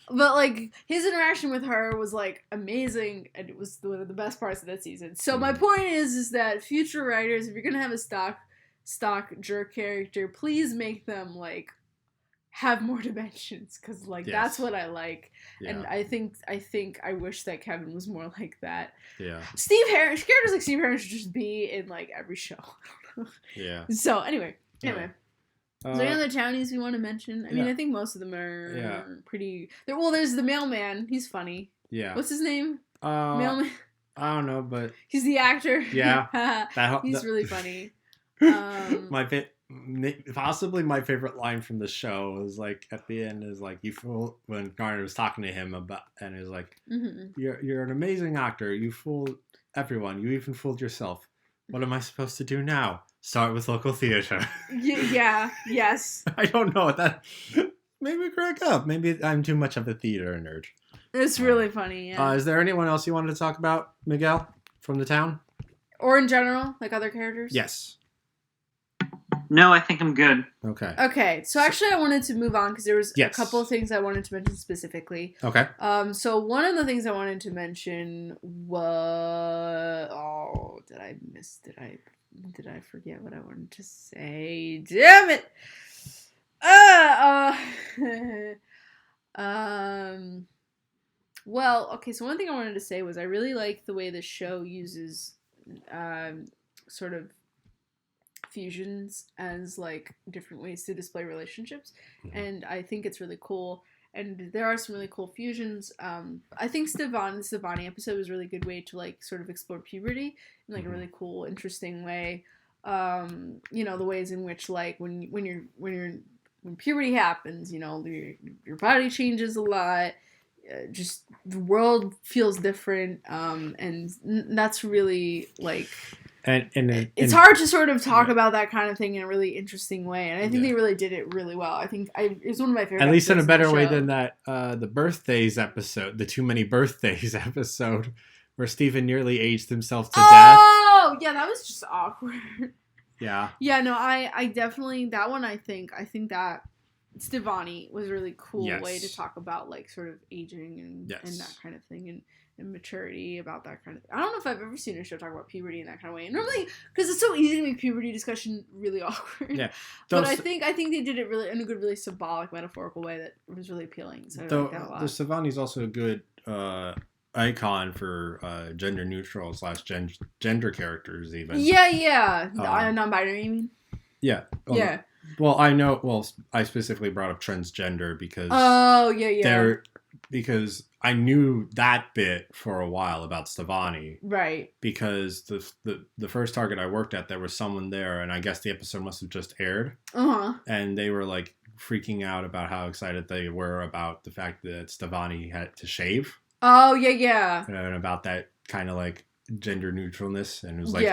But, like, his interaction with her was, like, amazing, and it was one of the best parts of that season. So my point is that future writers, if you're gonna have a stock jerk character, please make them, like, have more dimensions, because, like, that's what I like. Yeah. And I think I wish that Kevin was more like that. Yeah. Characters like Steve Harris should just be in, like, every show. Yeah. So, anyway. Is there any other townies we want to mention? I mean, I think most of them are pretty... There's the mailman. He's funny. Yeah. What's his name? Mailman? I don't know, but... He's the actor. Yeah. He's really funny. Possibly my favorite line from the show is like, at the end is like, when Garner was talking to him about... And he's like, you're an amazing actor. You fooled everyone. You even fooled yourself. What am I supposed to do now? Start with local theater. Yes. I don't know. That made me crack up. Maybe I'm too much of a theater nerd. It's really funny, yeah. Is there anyone else you wanted to talk about, Miguel, from the town? Or in general, like other characters? Yes. No, I think I'm good. Okay, so actually I wanted to move on because there was a couple of things I wanted to mention specifically. Okay. So one of the things I wanted to mention was... Oh, did I forget what I wanted to say? Damn it! Well, okay, so one thing I wanted to say was I really like the way the show uses sort of fusions as like different ways to display relationships, and I think it's really cool. And there are some really cool fusions. I think the Stevani episode was a really good way to like sort of explore puberty in like a really cool, interesting way. The ways in which like when puberty happens, your body changes a lot. Just the world feels different, and that's really like And it's hard to sort of talk about that kind of thing in a really interesting way, and I think they really did it really well. I think it was one of my favorite. At least in a better way than that the birthdays episode, the Too Many Birthdays episode, where Steven nearly aged himself to death. Oh yeah, that was just awkward. Yeah. Yeah, no, I definitely that one. I think that Stevani was a really cool way to talk about like sort of aging and that kind of thing and maturity about that kind of thing. I don't know if I've ever seen a show talk about puberty in that kind of way. And normally, because it's so easy to make puberty discussion really awkward. Yeah. But I think they did it really in a good, really symbolic, metaphorical way that was really appealing. So I like that a lot. The Stevani's also a good icon for gender neutral / gender characters even. Yeah. Non-binary, you mean? Yeah. Yeah. Well, I know. Well, I specifically brought up transgender because. Oh yeah. Because I knew that bit for a while about Stevani. Right. Because the first Target I worked at, there was someone there, and I guess the episode must have just aired. And they were like freaking out about how excited they were about the fact that Stevani had to shave. Oh yeah. And about that kind of like gender neutralness, and it was like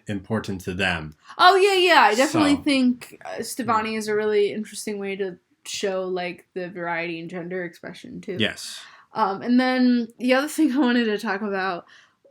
important to them. Oh yeah. I definitely think Stevani is a really interesting way to show like the variety in gender expression too. Yes. And then the other thing I wanted to talk about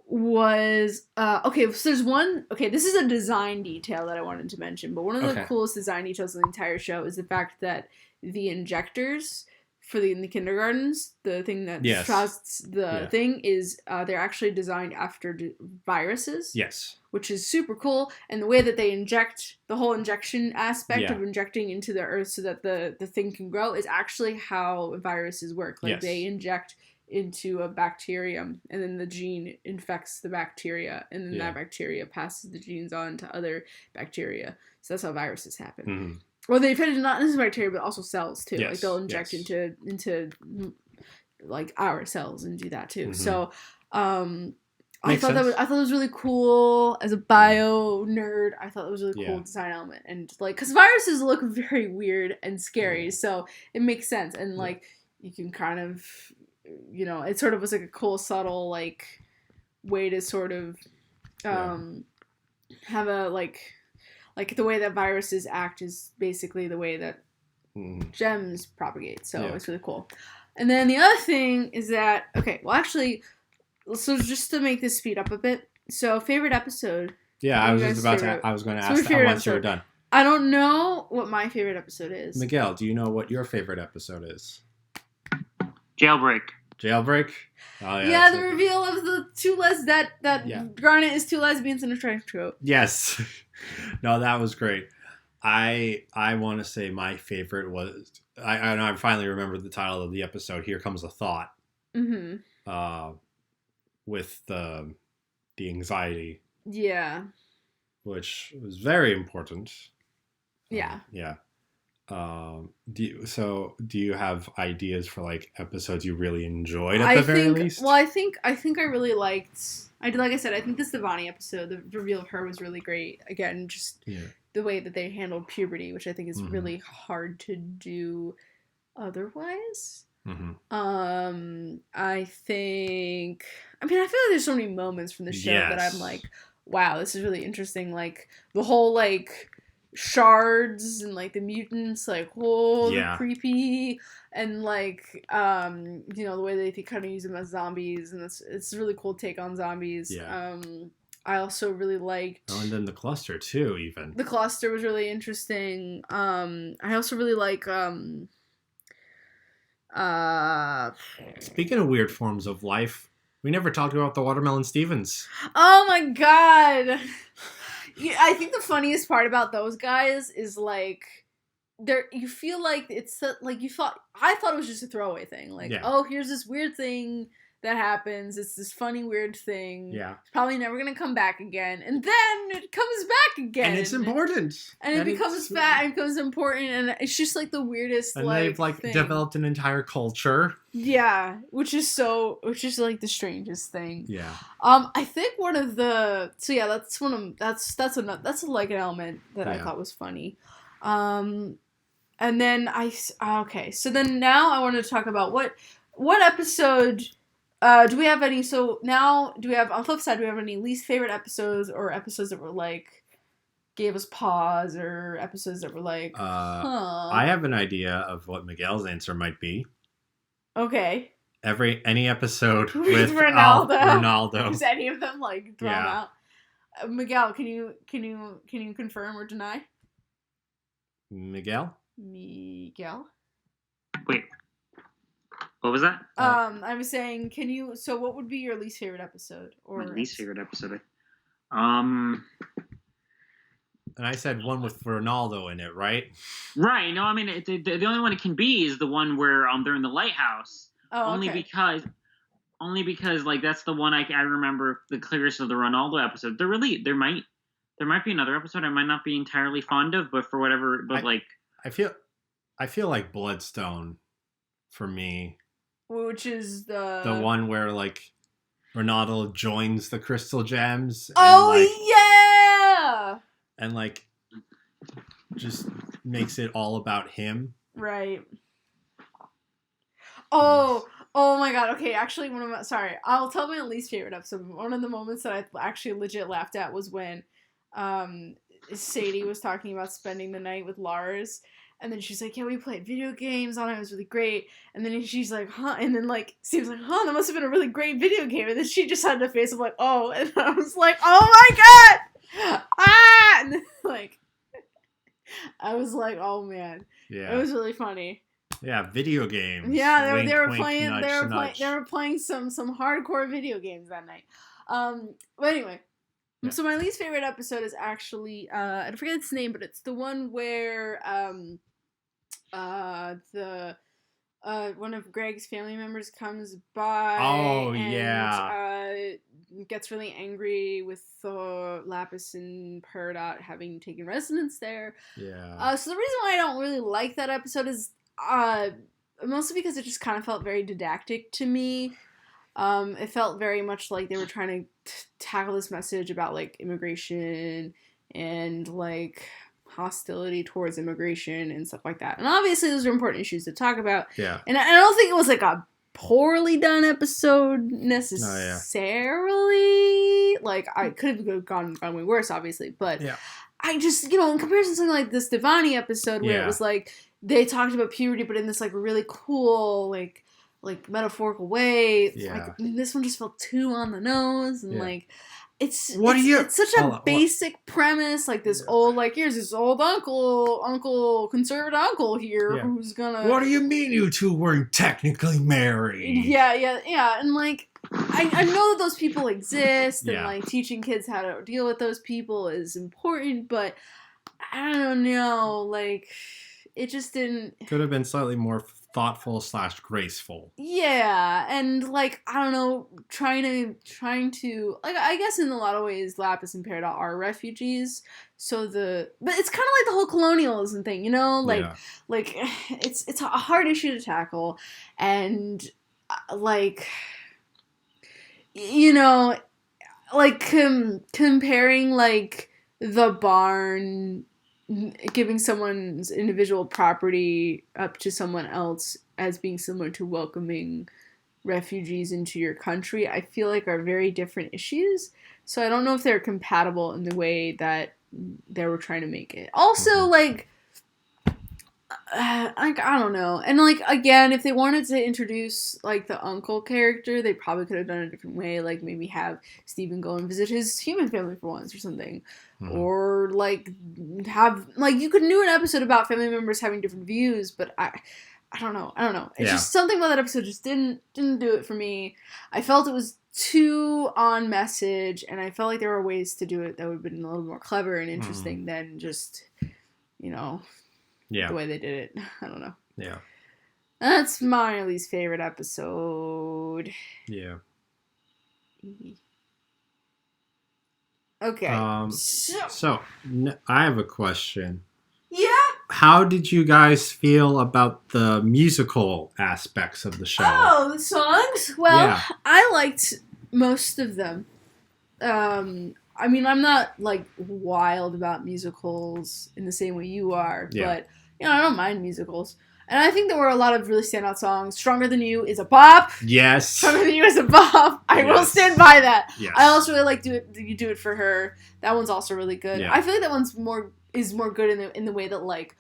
was so there's one. Okay, this is a design detail that I wanted to mention, but one of the coolest design details of the entire show is the fact that the injectors in the kindergartens, the thing that trusts the thing is they're actually designed after viruses. Yes. Which is super cool. And the way that they inject, the whole injection aspect of injecting into the earth so that the thing can grow is actually how viruses work. Like they inject into a bacterium and then the gene infects the bacteria and then that bacteria passes the genes on to other bacteria. So that's how viruses happen. Mm-hmm. Well, they depend not just bacteria, but also cells too. Like they'll inject into like our cells and do that too. Mm-hmm. So, I thought that was really cool as a bio nerd. I thought that was a really cool design element, and like because viruses look very weird and scary, so it makes sense. And like you can kind of, it sort of was like a cool, subtle like way to sort of have a like the way that viruses act is basically the way that gems propagate. So it's really cool. And then the other thing is that, so just to make this speed up a bit. So favorite episode. Yeah, I was going to ask that once you were done. I don't know what my favorite episode is. Miguel, do you know what your favorite episode is? Jailbreak. Oh, yeah, the reveal of the that Garnet is two lesbians in a trench coat. Yes. No, that was great. I want to say my favorite was I finally remembered the title of the episode. Here Comes a Thought. Mm-hmm. With the anxiety. Yeah. Which was very important. Yeah. Do you have ideas for like episodes you really enjoyed at the very least? Well, I think I really liked. Like I said, I think the Stevani episode, the reveal of her was really great. Again, just the way that they handled puberty, which I think is really hard to do otherwise. Mm-hmm. I feel like there's so many moments from the show that I'm like, wow, this is really interesting. Like the whole like shards and like the mutants, like they're creepy, and like the way they kind of use them as zombies, and it's a really cool take on zombies. I also really liked and then the cluster too. Even the cluster was really interesting. I also really like speaking of weird forms of life, we never talked about the Watermelon Stevens. Oh my god. Yeah, I think the funniest part about those guys is like you feel like it's like I thought it was just a throwaway thing. Like, here's this weird thing that happens. It's this funny weird thing. Yeah. It's probably never gonna come back again. And then it comes back again. And it's important. And it becomes fat and becomes important, and it's just like the weirdest and they've like thing. Developed an entire culture. Yeah. Which is like the strangest thing. Yeah. I think one of the that's like an element that I thought was funny. And then so then now I want to talk about what episode Do we have any? So now, do we have on the flip side? Do we have any least favorite episodes or episodes that were like gave us pause or episodes that were like, huh? I have an idea of what Miguel's answer might be. Okay. Any episode with Ronaldo. Ronaldo. Is any of them like thrown out? Miguel, can you confirm or deny? Miguel. Wait. What was that? I was saying, can you? So, what would be your least favorite episode? Or My least favorite episode. And I said one with Ronaldo in it, right? Right. No, I mean the only one it can be is the one where they're in the lighthouse. Oh, only because like that's the one I remember the clearest of the Ronaldo episode. There might be another episode I might not be entirely fond of, but for whatever, I feel like Bloodstone for me, which is the one where like Ronaldo joins the Crystal Gems. Oh, yeah. And like just makes it all about him. Right. Oh my god. Okay, actually I'll tell my least favorite episode. One of the moments that I actually legit laughed at was when Sadie was talking about spending the night with Lars. And then she's like, yeah, we played video games on it. It was really great. And then she's like, huh? And then, like, Steve's like, huh, that must have been a really great video game. And then she just had the face of, like, oh. And I was like, oh, my God! Ah! And then, like, I was like, oh, man. Yeah. It was really funny. Yeah, video games. Yeah, they were playing some hardcore video games that night. But anyway. Yeah. So my least favorite episode is actually I forget its name, but it's the one where one of Greg's family members comes by. Oh, and gets really angry with Lapis and Peridot having taken residence there. Yeah. So the reason why I don't really like that episode is mostly because it just kind of felt very didactic to me. It felt very much like they were trying to tackle this message about, like, immigration and, like, hostility towards immigration and stuff like that. And obviously those are important issues to talk about. Yeah. And I don't think it was, like, a poorly done episode necessarily. Oh, yeah. Like, I could have gone way worse, obviously. But I just, in comparison to something like this Devani episode where it was, like, they talked about puberty but in this, like, really cool, like metaphorical way. Like, this one just felt too on the nose and like it's such a basic premise, like this old, like, here's this old conservative uncle here who's gonna. What do you mean you two weren't technically married? Yeah, and like I know that those people exist and like teaching kids how to deal with those people is important, but I don't know, like it just didn't. Could have been slightly more thoughtful / graceful. Yeah, and like I don't know, trying to like I guess in a lot of ways Lapis and Peridot are refugees. But it's kind of like the whole colonialism thing, like it's a hard issue to tackle, and like like comparing like the barn, giving someone's individual property up to someone else as being similar to welcoming refugees into your country, I feel like are very different issues. So I don't know if they're compatible in the way that they were trying to make it. Also, like I don't know. And like again, if they wanted to introduce like the uncle character, they probably could have done it a different way. Like maybe have Steven go and visit his human family for once or something. Mm-hmm. Or like have like you could do an episode about family members having different views, but I don't know. It's just something about that episode just didn't do it for me. I felt it was too on message, and I felt like there were ways to do it that would have been a little more clever and interesting than just the way they did it. I don't know. Yeah. That's my least favorite episode. Yeah. Okay. So I have a question. Yeah? How did you guys feel about the musical aspects of the show? Oh, the songs? Well, I liked most of them. I mean, I'm not, like, wild about musicals in the same way you are, but, I don't mind musicals. And I think there were a lot of really standout songs. Stronger Than You is a bop. Yes. Stronger Than You is a bop. I will stand by that. Yes. I also really like You Do It For Her. That one's also really good. Yeah. I feel like that one's more good in the way that like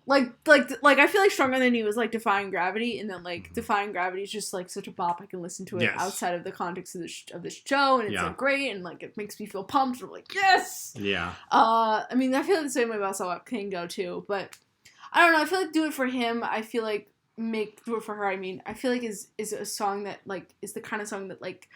I feel like Stronger Than You is like Defying Gravity, and then like Defying Gravity is just like such a bop. I can listen to it outside of the context of the show, and it's like great, and like it makes me feel pumped. I'm like, yes. Yeah. I mean, I feel the same way about So Up Can Go too, but I don't know. I feel like Do It For Him. I feel like Do It For Her. I mean, I feel like is a song that like is the kind of song that like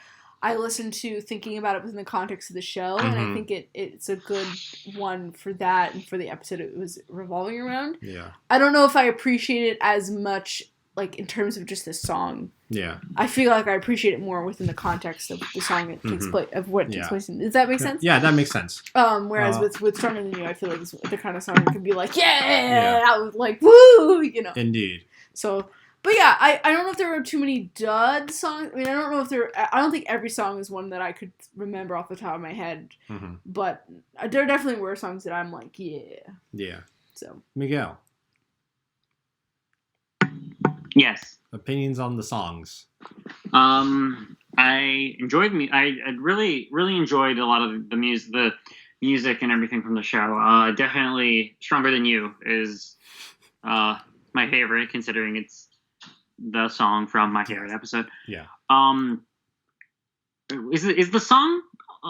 I listen to thinking about it within the context of the show, and I think it's a good one for that and for the episode it was revolving around. Yeah. I don't know if I appreciate it as much, like, in terms of just the song. Yeah. I feel like I appreciate it more within the context of the song that takes place, of what takes place in. Does that make sense? Yeah, that makes sense. Whereas with Stronger Than You, I feel like it's the kind of song that could be like, like, woo, you know. Indeed. So... But yeah, I don't know if there were too many dud songs. I mean, I don't think every song is one that I could remember off the top of my head. Mm-hmm. But there definitely were songs that I'm like, yeah. Yeah. So. Miguel. Yes. Opinions on the songs. I enjoyed I really, really enjoyed a lot of the music and everything from the show. Definitely Stronger Than You is my favorite, considering it's the song from my favorite episode. Yeah. Is the song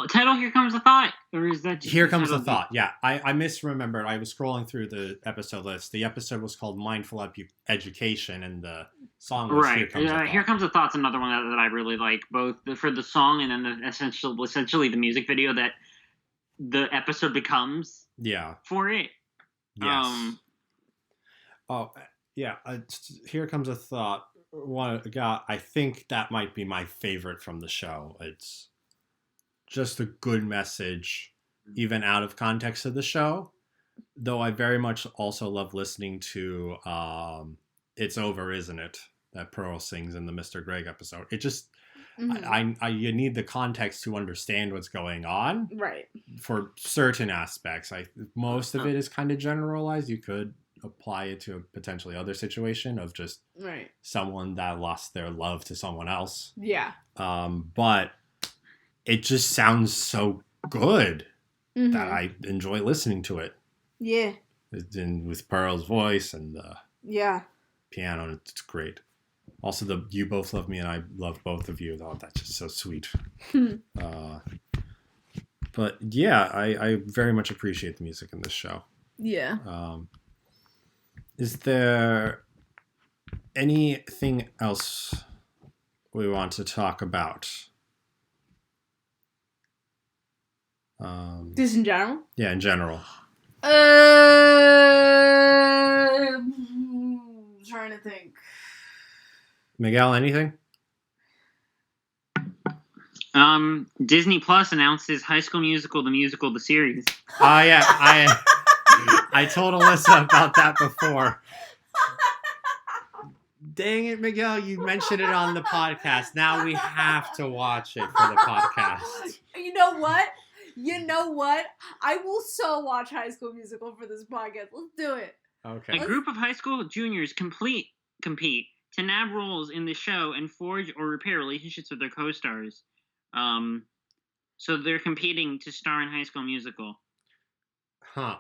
title Here Comes the Thought? Or is that just Here Comes the Thought? Yeah. I misremembered. I was scrolling through the episode list. The episode was called Mindful Education, and the song was Here Comes the Thought. Here Comes the Thought's another one that I really like, both for the song and then essentially the music video that the episode becomes for it. Yes. Yeah, Here Comes a Thought. I think that might be my favorite from the show. It's just a good message, even out of context of the show. Though I very much also love listening to It's Over, Isn't It? That Pearl sings in the Mr. Greg episode. It just, you need the context to understand what's going on. Right. For certain aspects. Most of it is kind of generalized. You could apply it to a potentially other situation of just someone that lost their love to someone else. Yeah. But it just sounds so good that I enjoy listening to it. Yeah. With Pearl's voice and the piano, it's great. Also, You Both Love Me and I Love Both of You. Oh, that's just so sweet. But yeah, I very much appreciate the music in this show. Yeah. Is there anything else we want to talk about? Just in general? Yeah, in general. Trying to think. Miguel, anything? Disney Plus announces High School Musical, the series. Oh, yeah. I told Alyssa about that before. Dang it, Miguel, you mentioned it on the podcast. Now we have to watch it for the podcast. You know what? I will so watch High School Musical for this podcast. Let's do it. Okay. A group of high school juniors compete to nab roles in the show and forge or repair relationships with their co-stars. So they're competing to star in High School Musical. Huh.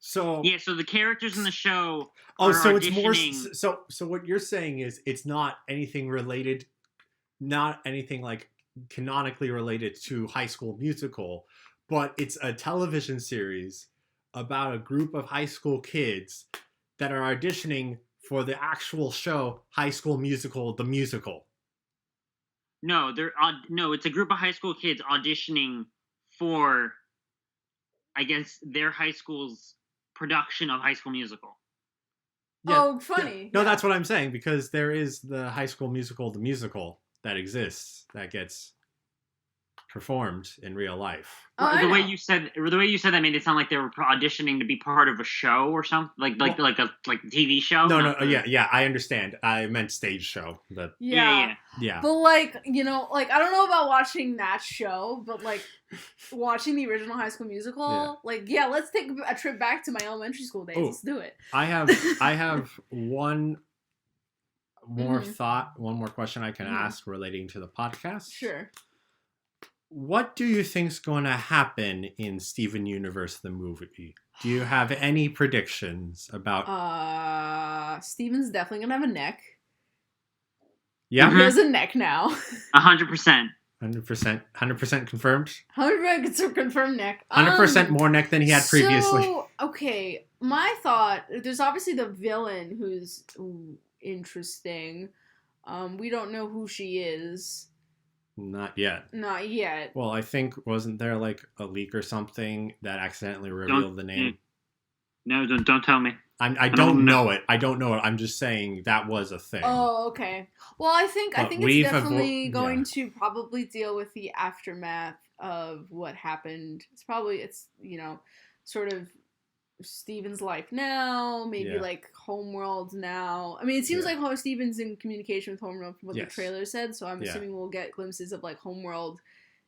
So so the characters in the show are so auditioning. It's more so what you're saying is it's not anything related, not anything like canonically related to High School Musical, but it's a television series about a group of high school kids that are auditioning for the actual show High School Musical, the musical. No, it's a group of high school kids auditioning for, I guess, their high school's production of High School Musical. Yeah, funny. Yeah. No, that's what I'm saying, because there is the High School Musical, the musical, that exists, that gets performed in real life. Oh, The way you said that made it sound like they were auditioning to be part of a show or something, like a TV show. No, yeah, I understand. I meant stage show. But yeah. But like, I don't know about watching that show, but like watching the original High School Musical, let's take a trip back to my elementary school days. Let's do it. I have one more one more question I can ask relating to the podcast. Sure. What do you think's going to happen in Steven Universe the movie? Do you have any predictions about? Steven's definitely gonna have a neck. Yeah, he has a neck now. 100%. 100% confirmed. 100% confirmed neck. 100% more neck than he had previously. So, okay, my thought. There's obviously the villain who's interesting. We don't know who she is. Not yet. Well, I think, wasn't there like a leak or something that accidentally revealed the name? No, don't tell me. I don't know it. I don't know it. I'm just saying that was a thing. Oh, okay. Well, I think it's definitely going to probably deal with the aftermath of what happened. It's sort of Steven's life now, maybe like Homeworld now. I mean, it seems like Steven's in communication with Homeworld from what the trailer said, so I'm assuming we'll get glimpses of like Homeworld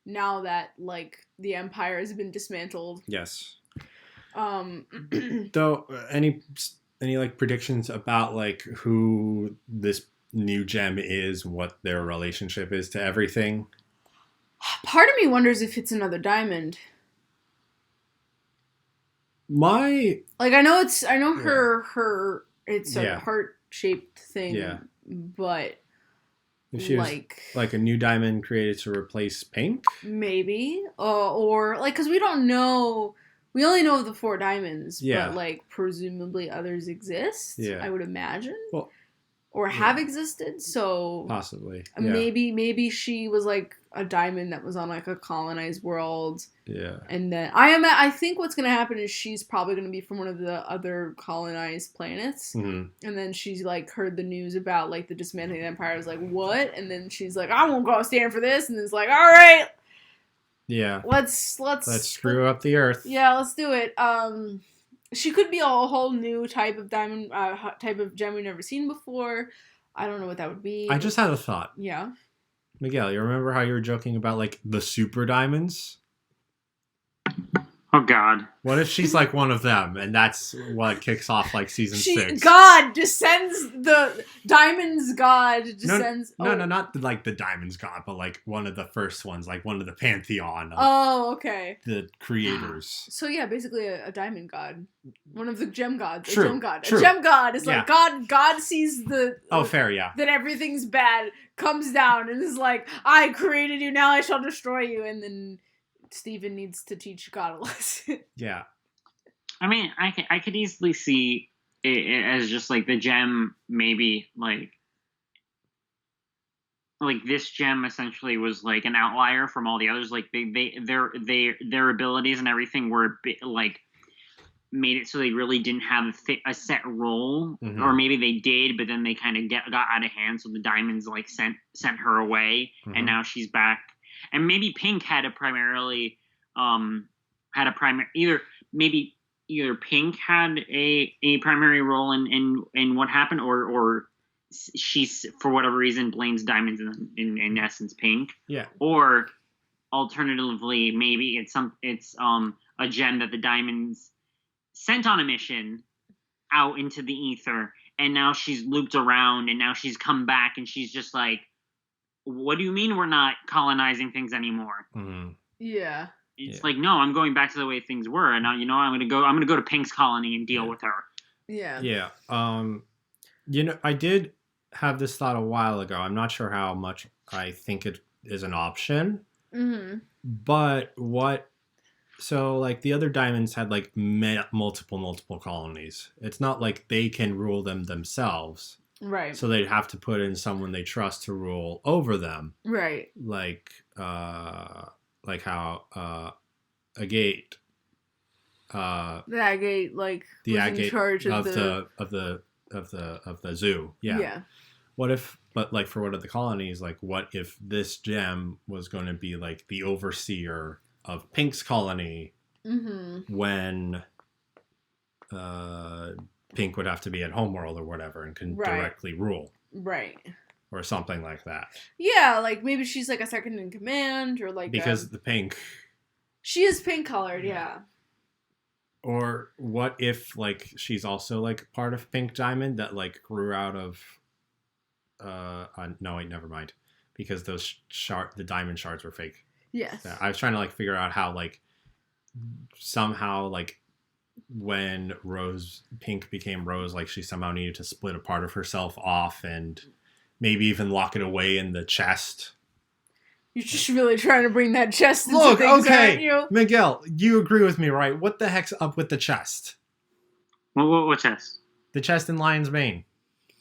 now that like the Empire has been dismantled. Yes. Though, any like predictions about like who this new gem is, what their relationship is to everything? Part of me wonders if it's another diamond. I know her it's a heart-shaped thing, but if she was like a new diamond created to replace pink, maybe, or like, because we don't know, we only know of the 4 diamonds, but like presumably others exist, I would imagine, or have existed, so possibly maybe she was like a diamond that was on like a colonized world. Yeah. And then I think what's going to happen is she's probably going to be from one of the other colonized planets. Mm-hmm. And then she's like heard the news about like the dismantling of the Empire. I was like, what? And then she's like, I won't go stand for this. And it's like, all right. Yeah. Let's screw up the Earth. Yeah, let's do it. She could be a whole new type of diamond, type of gem we've never seen before. I don't know what that would be. I just had a thought. Yeah. Miguel, you remember how you were joking about like the super diamonds? Oh, God. What if she's like one of them, and that's what kicks off like season 6? God descends, the Diamonds God descends. No, not like the Diamonds God, but like one of the first ones, like one of the pantheon of okay. the creators. So yeah, basically a diamond god. One of the gem gods. True, a gem god. true. A gem god is like God sees the... fair, yeah. That everything's bad, comes down, and is like, I created you, now I shall destroy you, and then... Steven needs to teach God a lesson. Yeah. I mean, I could easily see it as just like the gem, maybe like this gem essentially was like an outlier from all the others. Like their abilities and everything were a bit, like made it so they really didn't have a set role, or maybe they did, but then they kind of got out of hand. So the diamonds like sent her away, and now she's back. And maybe Pink had either Pink had a primary role in what happened, or she's for whatever reason blames diamonds in essence Pink. Yeah. Or alternatively, maybe it's a gem that the diamonds sent on a mission out into the ether, and now she's looped around, and now she's come back, and she's just like, what do you mean we're not colonizing things anymore? Mm-hmm. Yeah. It's like, no, I'm going back to the way things were, and now I'm gonna go to Pink's colony and deal with her. Yeah. Yeah. I did have this thought a while ago. I'm not sure how much I think it is an option. Mm-hmm. But so like the other diamonds had like multiple colonies. It's not like they can rule them themselves. Right. So they'd have to put in someone they trust to rule over them. Right. Like how Agate. The Agate, like, the was Agate in charge of the zoo. Yeah. Yeah. What if But like for one of the colonies, like what if this gem was going to be like the overseer of Pink's colony when Pink would have to be at Homeworld or whatever and can directly rule. Right. Or something like that. Yeah, like maybe she's like a second in command or like because the pink. She is pink colored, yeah. Or what if like she's also like part of Pink Diamond that like grew out of no wait, never mind. Because those the diamond shards were fake. Yes. Yeah, I was trying to like figure out how like somehow like when Pink became Rose, like she somehow needed to split a part of herself off and maybe even lock it away in the chest. You're just really trying to bring that chest into Look, things, okay, aren't you? Miguel, you agree with me, right? What the heck's up with the chest? What chest? The chest in Lion's Mane.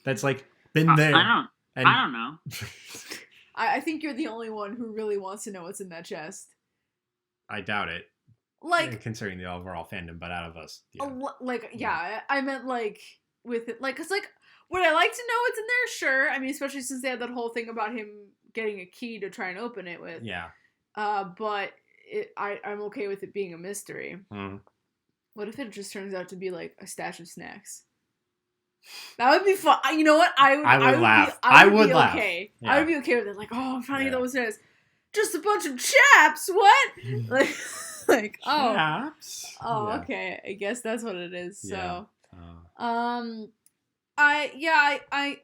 That's like been there. I don't know. I think you're the only one who really wants to know what's in that chest. I doubt it. Like considering the overall fandom, but out of us, I meant like with it, like, cause like would I like to know what's in there? Sure. I mean, especially since they had that whole thing about him getting a key to try and open it with. Yeah. But I'm okay with it being a mystery. Mm. What if it just turns out to be like a stash of snacks? That would be fun. You know what? I would laugh. I would be laugh. Okay. Yeah. I would be okay with it. Like, oh, I'm trying to get those snacks. Just a bunch of chaps. What? like oh. Chaps. Oh, yeah. Okay. I guess that's what it is. So, yeah. I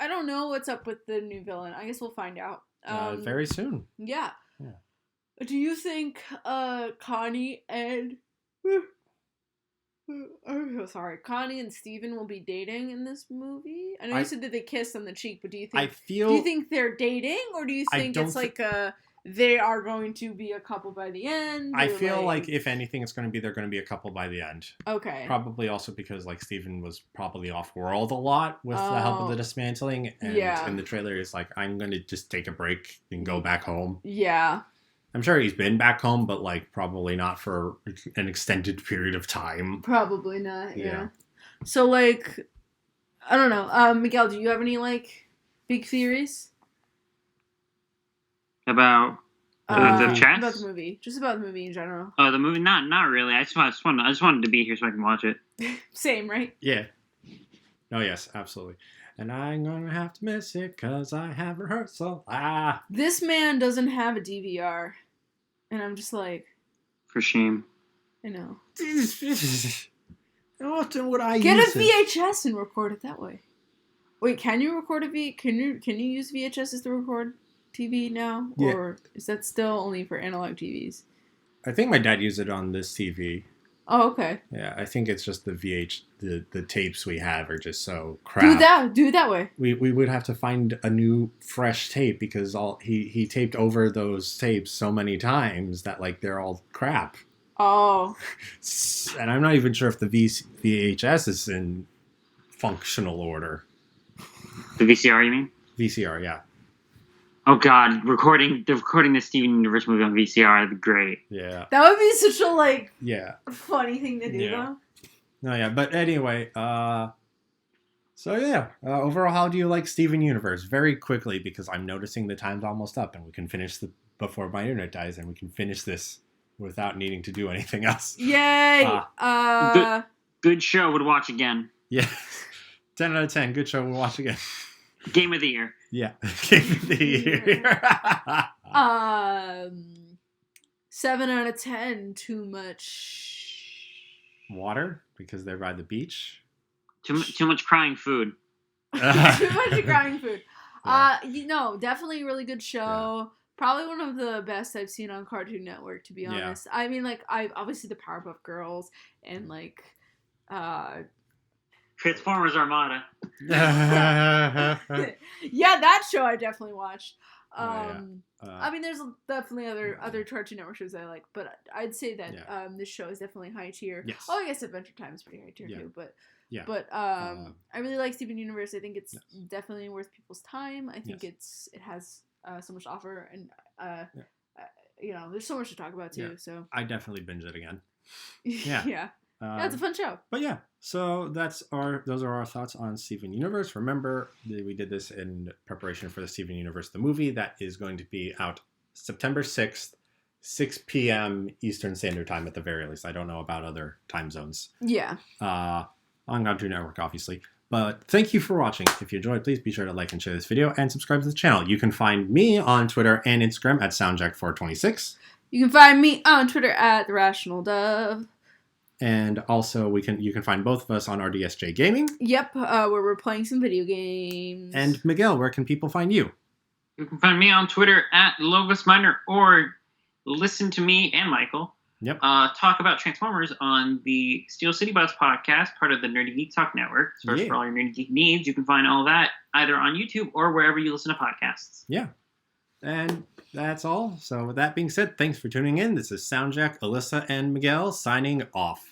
don't know what's up with the new villain. I guess we'll find out. Very soon. Yeah. Do you think Connie and I'm so sorry, Connie and Steven will be dating in this movie? I know you said that they kissed on the cheek, but do you think they're dating, or do you think it's like they are going to be a couple by the end? I feel like if anything, they're going to be a couple by the end. Okay. Probably also because like Steven was probably off world a lot with the help of the dismantling, and in the trailer he's like, I'm going to just take a break and go back home. Yeah. I'm sure he's been back home, but like probably not for an extended period of time. Probably not. Yeah. So like, I don't know. Miguel, do you have any like big theories about the chest? About the movie, just about the movie in general. Oh, the movie? Not really. I just wanted to be here so I can watch it. Same, right? Yeah. Oh yes, absolutely. And I'm gonna have to miss it because I have rehearsal. This man doesn't have a DVR, and I'm just like, for shame. I know. How often would I get use a VHS and record it that way? Wait, can you record Can you use VHSs to record TV now, or is that still only for analog TVs? I think my dad used it on this TV. Oh, okay. Yeah, I think it's just the tapes we have are just so crap. Do it that way. We would have to find a new fresh tape because he taped over those tapes so many times that like they're all crap. Oh. And I'm not even sure if the VHS is in functional order. The VCR, you mean? VCR, yeah. Oh God, recording the Steven Universe movie on VCR, that'd be great. Yeah. That would be such a funny thing to do though. No, yeah, but anyway, overall, how do you like Steven Universe? Very quickly, because I'm noticing the time's almost up, and we can finish before my internet dies, and we can finish this without needing to do anything else. Yay! Good show. Would watch again. Yeah, 10 out of 10. Good show. We'll watch again. Game of the year. Yeah, game of the year. 7 out of 10. Too much water because they're by the beach. Too much crying food. Too much crying food. Definitely a really good show. Yeah. Probably one of the best I've seen on Cartoon Network, to be honest. I mean, like, I obviously the Powerpuff Girls and like Transformers Armada. Yeah, that show I definitely watched. I mean, there's definitely other Cartoon Network shows I like, but I'd say that this show is definitely high tier. Yes. Oh, I guess Adventure Time is pretty high tier too, but I really like Steven Universe. I think it's definitely worth people's time. I think it has so much to offer, and there's so much to talk about too. So I definitely binge it again. Yeah. Yeah, it's a fun show. But yeah, so those are our thoughts on Steven Universe. Remember, we did this in preparation for the Steven Universe, the movie that is going to be out September 6th, 6 p.m. Eastern Standard Time at the very least. I don't know about other time zones. Yeah. On Cartoon Network, obviously. But thank you for watching. If you enjoyed, please be sure to like and share this video and subscribe to the channel. You can find me on Twitter and Instagram at SoundJack426. You can find me on Twitter at TheRationalDove. And also, you can find both of us on RDSJ Gaming. Yep, where we're playing some video games. And Miguel, where can people find you? You can find me on Twitter at LogosMiner, or listen to me and Michael talk about Transformers on the Steel City Bots podcast, part of the Nerdy Geek Talk Network. So for all your Nerdy Geek needs, you can find all that either on YouTube or wherever you listen to podcasts. Yeah. And that's all. So with that being said, thanks for tuning in. This is SoundJack, Alyssa, and Miguel signing off.